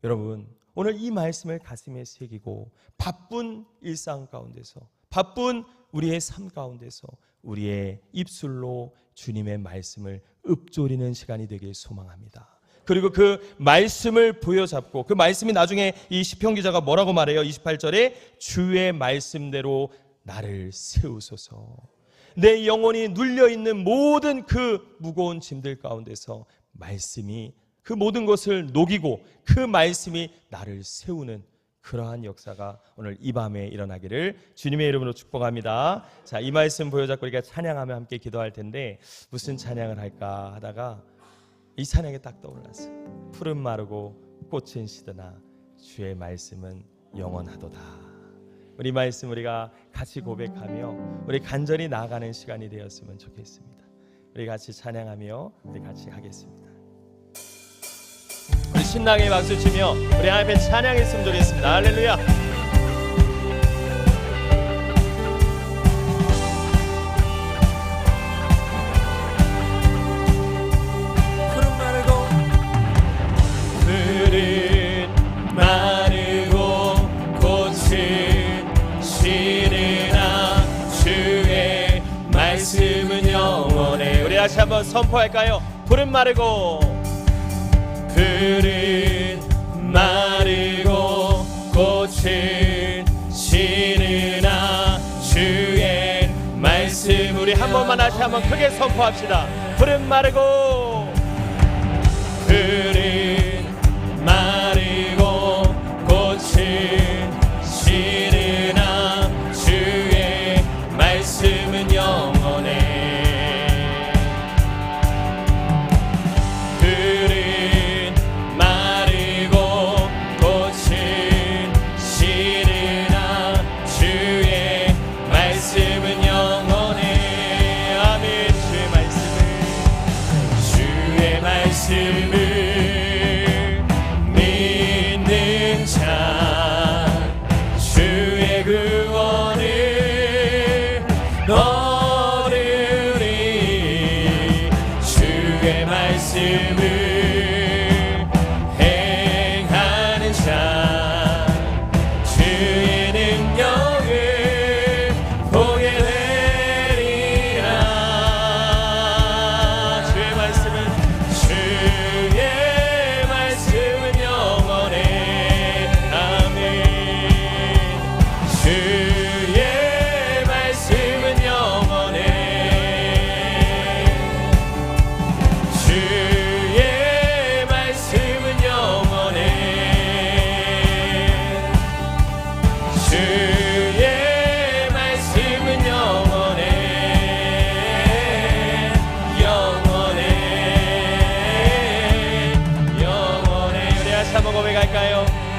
여러분, 오늘 이 말씀을 가슴에 새기고 바쁜 일상 가운데서 바쁜 우리의 삶 가운데서 우리의 입술로 주님의 말씀을 읊조리는 시간이 되길 소망합니다. 그리고 그 말씀을 부여잡고 그 말씀이 나중에 이 시편 기자가 뭐라고 말해요? 28절에 주의 말씀대로 나를 세우소서. 내 영혼이 눌려있는 모든 그 무거운 짐들 가운데서 말씀이 그 모든 것을 녹이고 그 말씀이 나를 세우는 그러한 역사가 오늘 이 밤에 일어나기를 주님의 이름으로 축복합니다. 자, 이 말씀 보여잡고 우리가 찬양하며 함께 기도할 텐데 무슨 찬양을 할까 하다가 이 찬양이 딱 떠올랐어요. 푸른 마르고 꽃은 시드나 주의 말씀은 영원하도다. 우리 말씀 우리가 같이 고백하며 우리 간절히 나아가는 시간이 되었으면 좋겠습니다. 우리 같이 찬양하며 우리 같이 하겠습니다. 우리 신나게 박수 치며 우리 앞에 찬양했으면 좋겠습니다. 할렐루야. 푸른 마르고 꽃은 시르나 주의 말씀은 영원해. 우리 다시 한번 선포할까요? 푸른 마르고 꽃은 시르나 주의 말씀. 우리 한 번만 다시 한번 크게 선포합시다. 푸른 마르고 꽃은 시르나 주의 말씀은 영원해.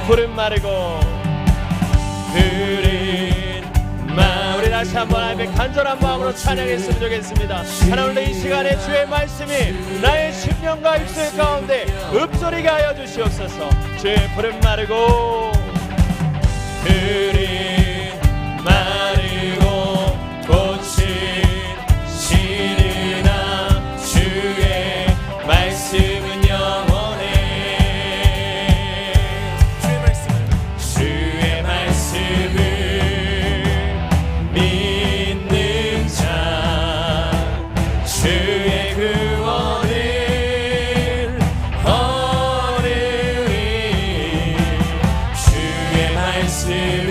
푸른 마르고 우리 다시 한번 하나님의 간절한 마음으로 찬양했으면 좋겠습니다. 하나님 이 시간에 주의 말씀이 나의 심령과 입술 가운데 읊조리게 하여 주시옵소서. 주의 푸른 마르고 꽃은 시르나 주의 말씀은 영원해. 주의 말씀을 믿는 자 주의 구원을 얻으리. 주의 말씀을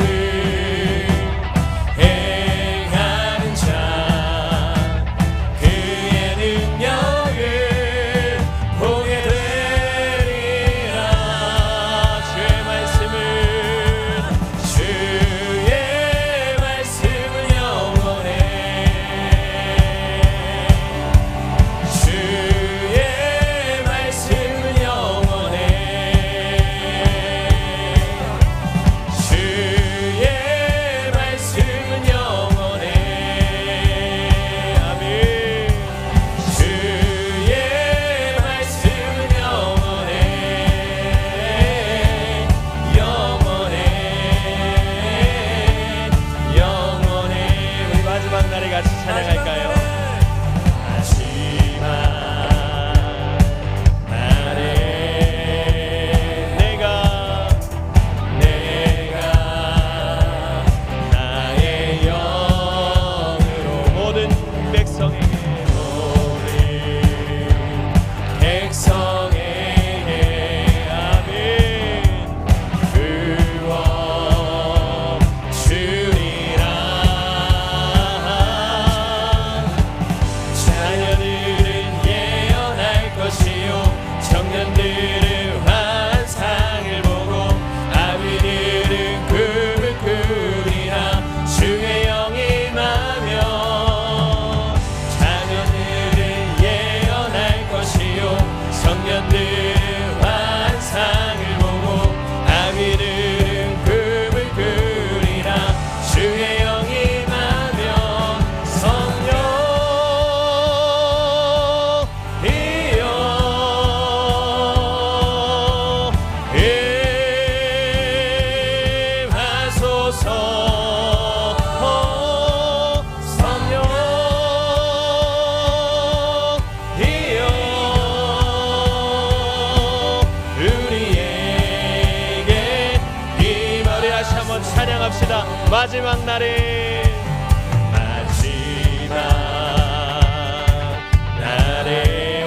찬양합시다. 마지막 날에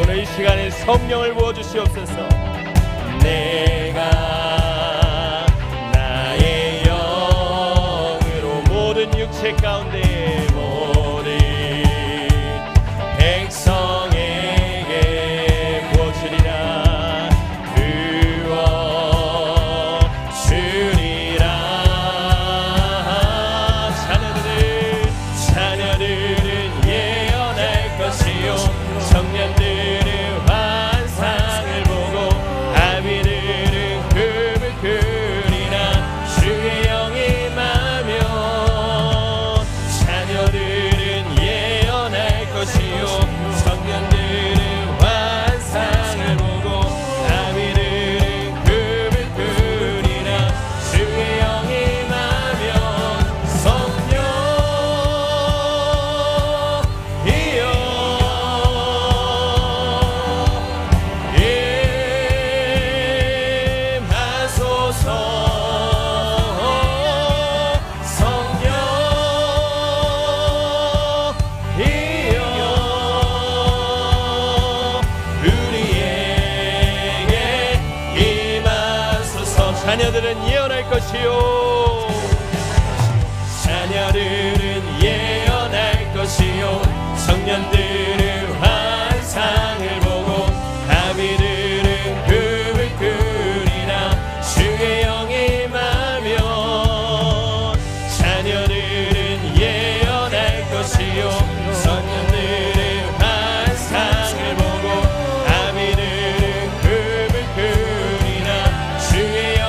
오늘 이 시간에 성령을 부어주시옵소서. 내가 나의 영으로 모든 육체 가운데 모든 백성에게 부어주리라. 부어주리라. 자녀들은 예언할 것이요 청년들은 환상을 보고 아비들은 꿈을 꾸리라. 주의 영이 임하면 자녀들은 예언할 것이요 청년들은 환상을 보고 아비들은 꿈을 꾸리라. 주의 영이 임하면 성령이여 자녀들은 예언할 것이요 자녀들은 예언할 것이요 청년들은 환상을 보고 아비들은 꿈을 꾸리라. 주의 영이 임하면 자녀들은 예언할 것이요 청년들은 환상을 보고 아비들은 꿈을 꾸리라. 주의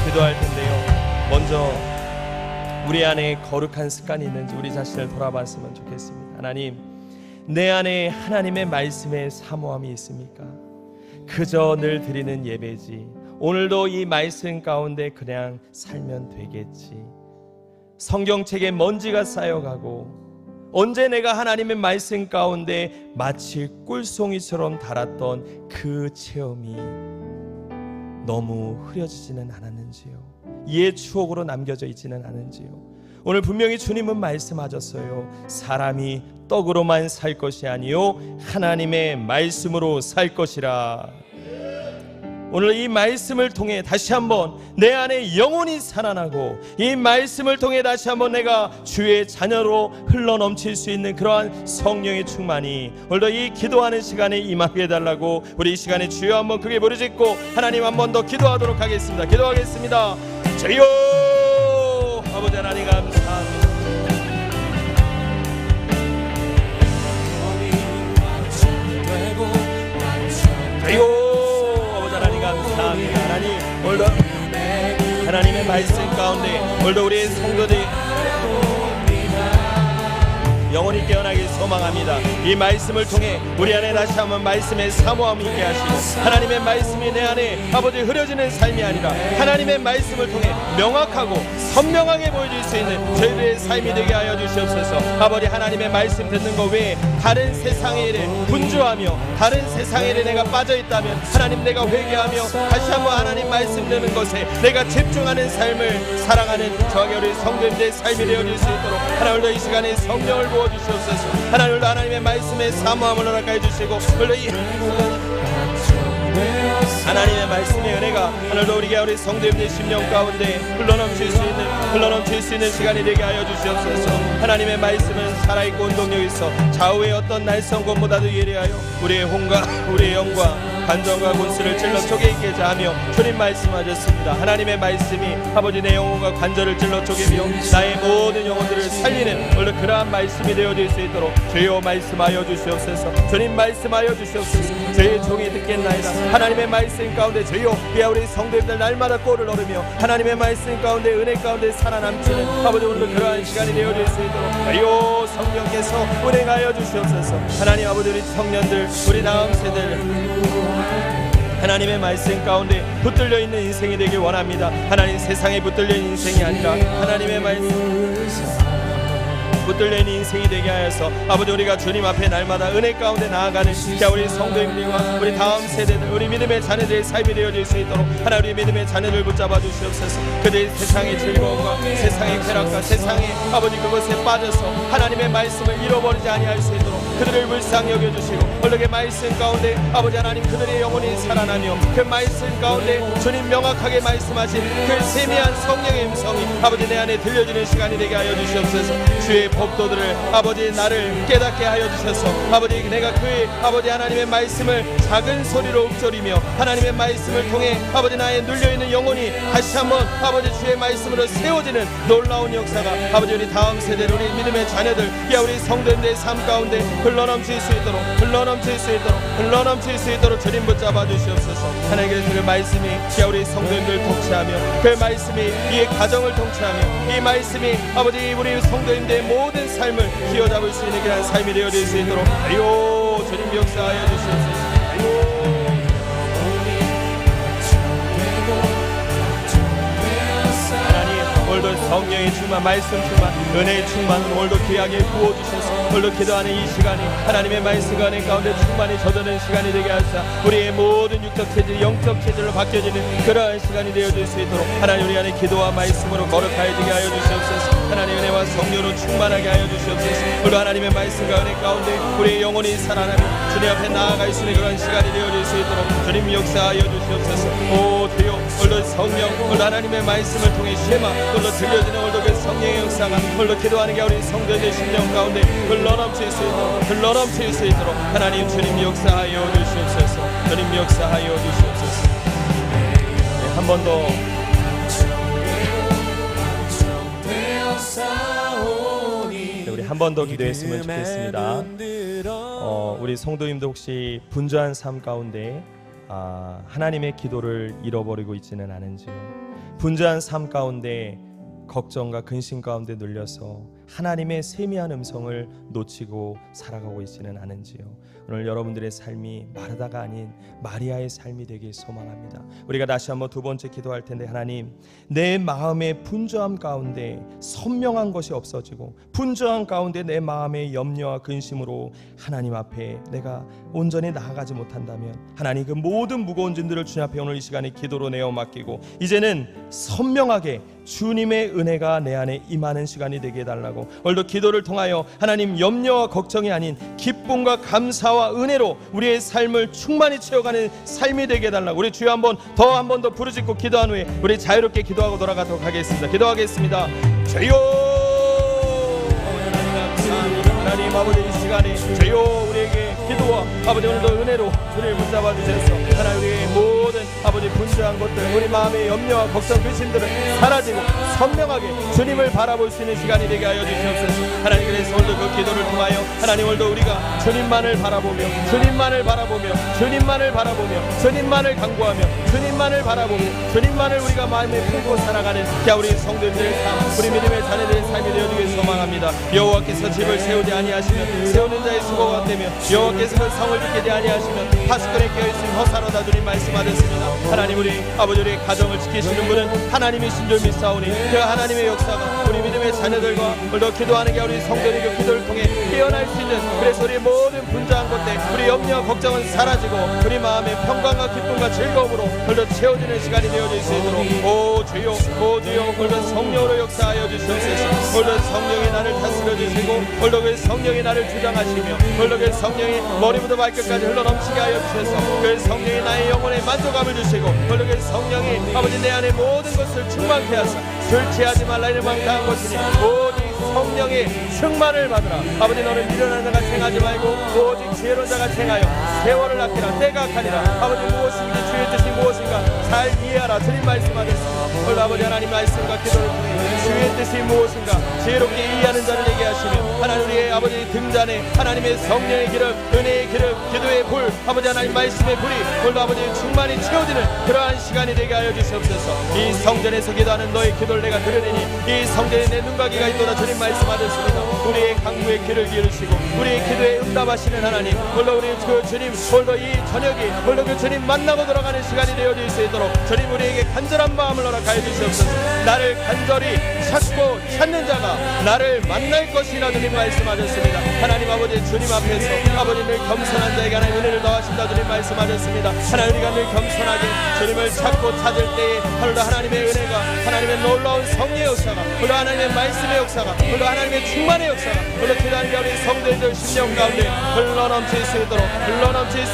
기도할 텐데요. 먼저 우리 안에 거룩한 습관이 있는지 우리 자신을 돌아봤으면 좋겠습니다. 하나님, 내 안에 하나님의 말씀에 사모함이 있습니까? 그저 늘 드리는 예배지 오늘도 이 말씀 가운데 그냥 살면 되겠지. 성경책에 먼지가 쌓여가고 언제 내가 하나님의 말씀 가운데 마치 꿀송이처럼 달았던 그 체험이 너무 흐려지지는 않았는지요? 이의 추억으로 남겨져 있지는 않은지요? 오늘 분명히 주님은 말씀하셨어요. 사람이 떡으로만 살 것이 아니요 하나님의 말씀으로 살 것이라. 오늘 이 말씀을 통해 다시 한번 내 안에 영혼이 살아나고 이 말씀을 통해 다시 한번 내가 주의 자녀로 흘러넘칠 수 있는 그러한 성령의 충만이 오늘도 이 기도하는 시간에 임하게 해달라고 우리 이 시간에 주여 한번 크게 부르짖고 하나님 한 번 더 기도하도록 하겠습니다. 기도하겠습니다. 주여 아버지 하나님 감사합니다. 주여 감사합니다. 하나님, 오늘도 하나님의 말씀 가운데 오늘도 우리 성도들이 영원히 깨어나길 소망합니다. 이 말씀을 통해 우리 안에 다시 한번 말씀의 사모함이 있게 하시고 하나님의 말씀이 내 안에 아버지 흐려지는 삶이 아니라 하나님의 말씀을 통해 명확하고 선명하게 보여줄 수 있는 저희들의 삶이 되게 하여 주시옵소서. 아버지 하나님의 말씀 듣는 것 외에 다른 세상의 일에 분주하며 다른 세상의 일에 내가 빠져있다면 하나님 내가 회개하며 다시 한번 하나님 말씀 듣는 것에 내가 집중하는 삶을 살아가는 저에게 우리 성도님들의 삶이 되어질 수 있도록 하나님도 이 시간에 성령을 부어주시옵소서. 하나님도 하나님의 말씀에 사모함을 허락해 주시고 하나님의 말씀의 은혜가 은혜가 하늘도 우리 성도님들 심령 가운데 흘러넘칠 수 있는 시간이 되게 하여 주시옵소서. 하나님의 말씀은 살아있고 운동력이 있어 좌우의 어떤 날성권보다도 예리하여 우리의 혼과 우리의 영과 간정과 군수를 찔러 쪼개 있게 하며 주님 말씀하셨습니다. 하나님의 말씀이 아버지 내 영혼과 관절을 찔러 쪼개며 나의 모든 영혼들을 살리는 오늘 그러한 말씀이 되어질 수 있도록 주여 말씀하여 주시옵소서. 주님 말씀하여 주시옵소서. 주의 종이 듣겠나이다. 하나님의 말씀 가운데 주여 우리 성도님들 날마다 꼴을 얻으며 하나님의 말씀 가운데 은혜 가운데 살아남지는 아버지 오늘도 그러한 시간이 되어질 수 있도록 주여 성령께서 운행하여 주시옵소서. 하나님 아버지 우리 청년들 우리 다음 세대를 하나님의 말씀 가운데 붙들려 있는 인생이 되길 원합니다. 하나님 세상에 붙들려 있는 인생이 아니라 하나님의 말씀 붙들려 있는 인생이 되게 하여서 아버지 우리가 주님 앞에 날마다 은혜 가운데 나아가는 우리 성도님들과 우리 다음 세대들 우리 믿음의 자녀들의 삶이 되어질 수 있도록 하나님 우리 믿음의 자녀를 붙잡아 주시옵소서. 그들의 세상의 즐거움과 세상의 쾌락과 세상의 아버지 그것에 빠져서 하나님의 말씀을 잃어버리지 아니할 수 있도록 그들을 불쌍히 여겨주시고 얼룩의 말씀 가운데 아버지 하나님 그들의 영혼이 살아나며 그 말씀 가운데 주님 명확하게 말씀하신 그 세미한 성령의 음성이 아버지 내 안에 들려지는 시간이 되게 하여 주시옵소서. 주의 법도들을 아버지 나를 깨닫게 하여 주셔서 아버지 내가 그의 아버지 하나님의 말씀을 작은 소리로 읊조리며 하나님의 말씀을 통해 아버지 나의 눌려있는 영혼이 다시 한번 아버지 주의 말씀으로 세워지는 놀라운 역사가 아버지 우리 다음 세대 우리 믿음의 자녀들 우리 성도들의 삶 가운데 흘러넘칠 수 있도록 주님 붙잡아 주시옵소서. 하나님께서 그 말씀이 우리 성도님들 통치하며 그 말씀이 이 가정을 통치하며 이 말씀이 아버지 우리 성도님들의 모든 삶을 휘어잡을 수 있는 그런 삶이 되어질 수 있도록 아요 주님 역사하여 주시옵소서. 오늘도 성령의 충만, 말씀 충만, 은혜의 충만 오늘도 귀하게 부어주셔서 오늘도 기도하는 이 시간이 하나님의 말씀과 은혜 가운데 충만히 젖어든 시간이 되게 하사 우리의 모든 육적 체질, 영적 체질로 바뀌어지는 그러한 시간이 되어질 수 있도록 하나님 우리 안에 기도와 말씀으로 거룩하여지게 하여 주시옵소서. 하나님 은혜와 성령으로 충만하게 하여 주시옵소서. 오늘 하나님의 말씀과 은혜 가운데 우리의 영혼이 살아나며 주님 앞에 나아갈 수 있는 그런 시간이 되어질 수 있도록 주님 역사하여 주시옵소서. 오 주여 오늘 성령 오늘 하나님의 말씀을 통해 쉐마 오늘도 들려지는 오늘도 그 성령의 역사가 오늘도 기도하는 게 우리 성도의 심령 가운데 흘러넘칠 수 있도록 하나님 주님 역사하여 주시옵소서. 주님 역사하여 주시옵소서. 네, 한 번 더 우리 한 번 더 기도했으면 좋겠습니다. 우리 성도님도 혹시 분주한 삶 가운데 하나님의 기도를 잃어버리고 있지는 않은지요? 분주한 삶 가운데 걱정과 근심 가운데 눌려서 하나님의 세미한 음성을 놓치고 살아가고 있지는 않은지요? 오늘 여러분들의 삶이 마르다가 아닌 마리아의 삶이 되길 소망합니다. 우리가 다시 한번 두 번째 기도할 텐데 하나님 내 마음의 분주함 가운데 선명한 것이 없어지고 분주함 가운데 내 마음의 염려와 근심으로 하나님 앞에 내가 온전히 나아가지 못한다면 하나님 그 모든 무거운 짐들을 주님 앞에 오늘 이 시간에 기도로 내어 맡기고 이제는 선명하게 주님의 은혜가 내 안에 임하는 시간이 되게 해달라고 오늘도 기도를 통하여 하나님 염려와 걱정이 아닌 기쁨과 감사와 은혜로 우리의 삶을 충만히 채워가는 삶이 되게 해달라고 우리 주여 한 번 더 부르짖고 기도한 후에 우리 자유롭게 기도하고 돌아가도록 하겠습니다. 기도하겠습니다. 주여 하나님 아버지 이 시간에 주여 우리에게 기도와 아버지 오늘도 은혜로 주를 붙잡아 주셔서 하나님 우리의 모든 아버지 분주한 것들 우리 마음의 염려와 걱정 근심들은 사라지고 선명하게 주님을 바라볼 수 있는 시간이 되게 하여 주시옵소서. 하나님 그래서 오늘도 그 기도를 통하여 하나님 오늘도 우리가 주님만을 바라보며 주님만을 간구하며 주님만을 바라보며 주님만을 우리가 마음에 품고 살아가는 우리 성도들의 삶 우리 믿음의 자녀들의 삶이 되어주길 소망합니다. 여호와께서 집을 세우지 아니하시면 세우는 자의 수고가 되며 여호와께서 그 성을 지키지 아니하시면 파수꾼의 깨어있음 허사로다 주님 말씀하셨습니다. 하나님 우리 아버지 우리의 가정을 지키시는 분은 하나님이신 줄 믿사오니 그 하나님의 역사가 우리 믿음의 자녀들과 오늘도 기도하는 게 우리 성도들의 그 기도를 통해 깨어날 수 있는 그래서 우리 모든 분주한 것들 우리 염려와 걱정은 사라지고 우리 마음의 평강과 기쁨과 즐거움으로 오늘도 채워지는 시간이 되어질 수 있도록 오 주여 오늘도 성령으로 역사하여 주시옵소서. 오늘도 성령이 나를 다스려 주시고 오늘도 그 성령이 성령이 나를 주장하시며 홀로 그 성령이 머리부터 발끝까지 흘러넘치게 하여 주셔서 그 성령이 나의 영혼에 만족감을 주시고 홀로 그 성령이 아버지 내 안에 모든 것을 충만케 하사 술 취하지 말라 이를 망당한 것이니 오직 성령의 충만을 받으라. 아버지 너는 미련한 자가 행하지 말고 오직 지혜로운 자가 행하여 세월을 아끼라. 때가 가니라. 아버지 무엇인지 주의 뜻이 무엇인가 잘 이해하라. 주님 말씀하셨습니다. 홀로 아버지 하나님 말씀과 기도를 통해 주의 뜻이 무엇인가 지혜롭게 이해하는 자를 얘기 하시며 하나님 우리의 아버지 등잔에 하나님의 성령의 기름 은혜의 기름 기도의 불 아버지 하나님 말씀의 불이 홀로 아버지 충만히 채워지는 그러한 시간이 되게 하여 주시옵소서. 이 성전에서 기도하는 너의 기도를 내가 들으리니 이 성전에 내 눈과 귀가 있도다. 주님 말씀하셨습니다. 우리의 강구의 귀를 기울이시고 우리의 기도에 응답하시는 하나님 홀로 우리 그 주님 홀로 이 저녁이 홀로 그 주님 만나고 돌아가는 시간이 되어질 수 있도록 주님 우리에게 간절한 마음을 허락하여 주시옵소서. 나를 간절히 찾고 찾는 자가 나를 만날 것이라 주님 말씀하셨습니다. 하나님 아버지 주님 앞에서 아버지 늘 겸손한 자에게 하나님 은혜를 더하신다 주님 말씀하셨습니다. 하나님 우리가 늘 겸손하게 주님을 찾고 찾을 때에 홀로 하나님의 은혜가 하나님의 놀라운 성령의 역사가 홀로 하나님의 말씀의 역사가 홀로 하나님의 충만의 역사가 홀로 기도하는 우리 성도들 심령 가운데 흘러넘칠 수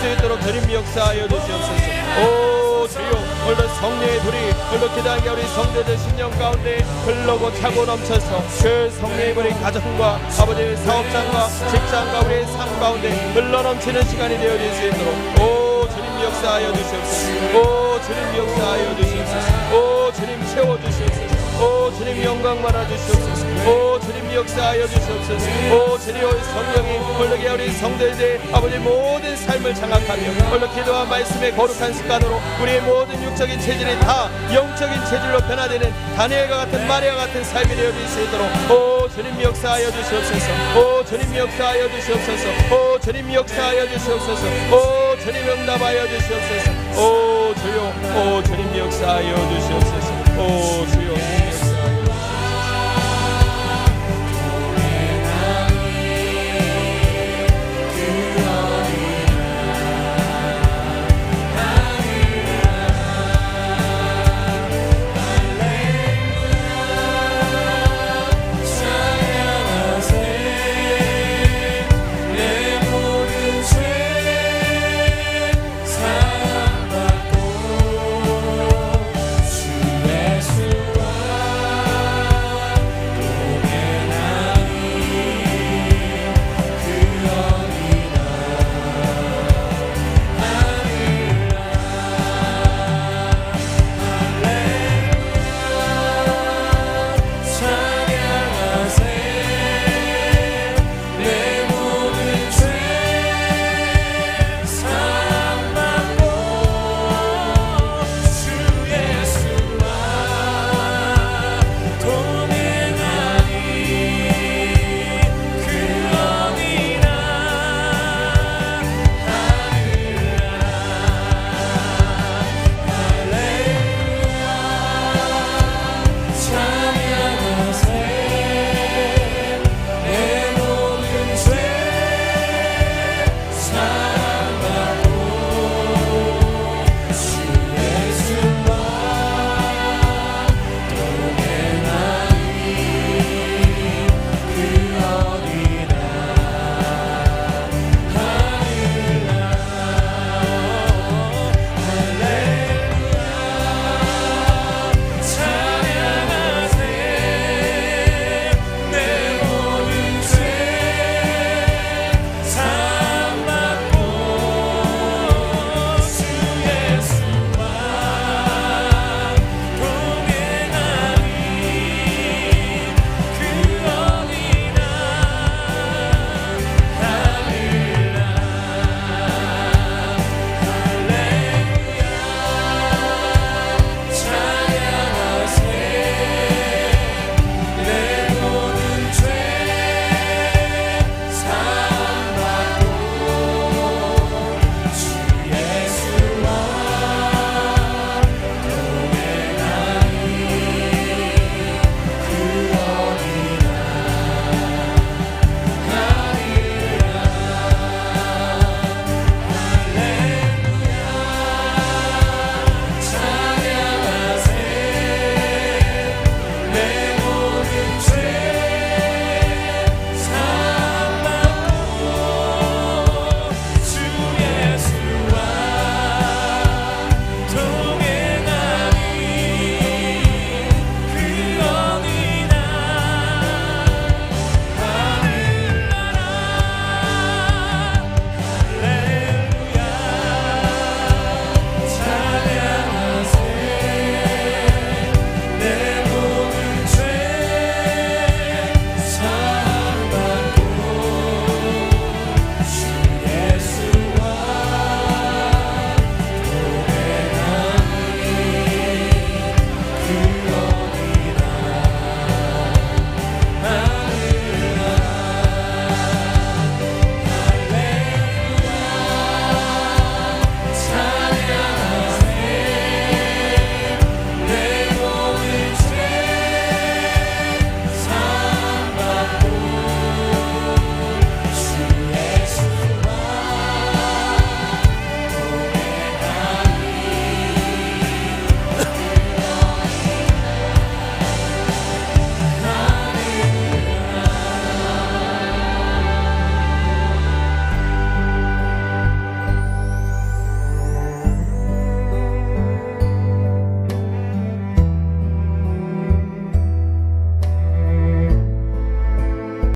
있도록 주님 역사하여 주시옵소서. 오 주여 홀로 성령의 불이 홀로 기도하는 우리 성도들 심령 가운데 흘러고 차고 넘쳐서 그 성령의 불이 가정과 아버지 사업장과 직장과 우리의 삶 가운데 흘러넘치는 시간이 되어질 수 있도록 오 주님 역사하여 주시옵소서. 오 주님 역사하여 주시옵소서. 오 주님 채워주시옵소서. 오 주님 영광 받아주시옵소서. 오 주님 역사하여 주시옵소서. 오 주님 성령이 홀로게 우리 성도들의 아버지 모든 삶을 장악하며 홀로 기도와 말씀의 거룩한 습관으로 우리의 모든 육적인 체질이 다 영적인 체질로 변화되는 다니엘과 같은 마리아 같은 삶이 되어질 수 있도록 오 주님 역사하여 주시옵소서. 오 주님 역사하여 주시옵소서. 오 주님 역사하여 주시옵소서. 오 주님 응답하여 주시옵소서. 오 주여 오 주님 역사하여 주시옵소서. 오 주여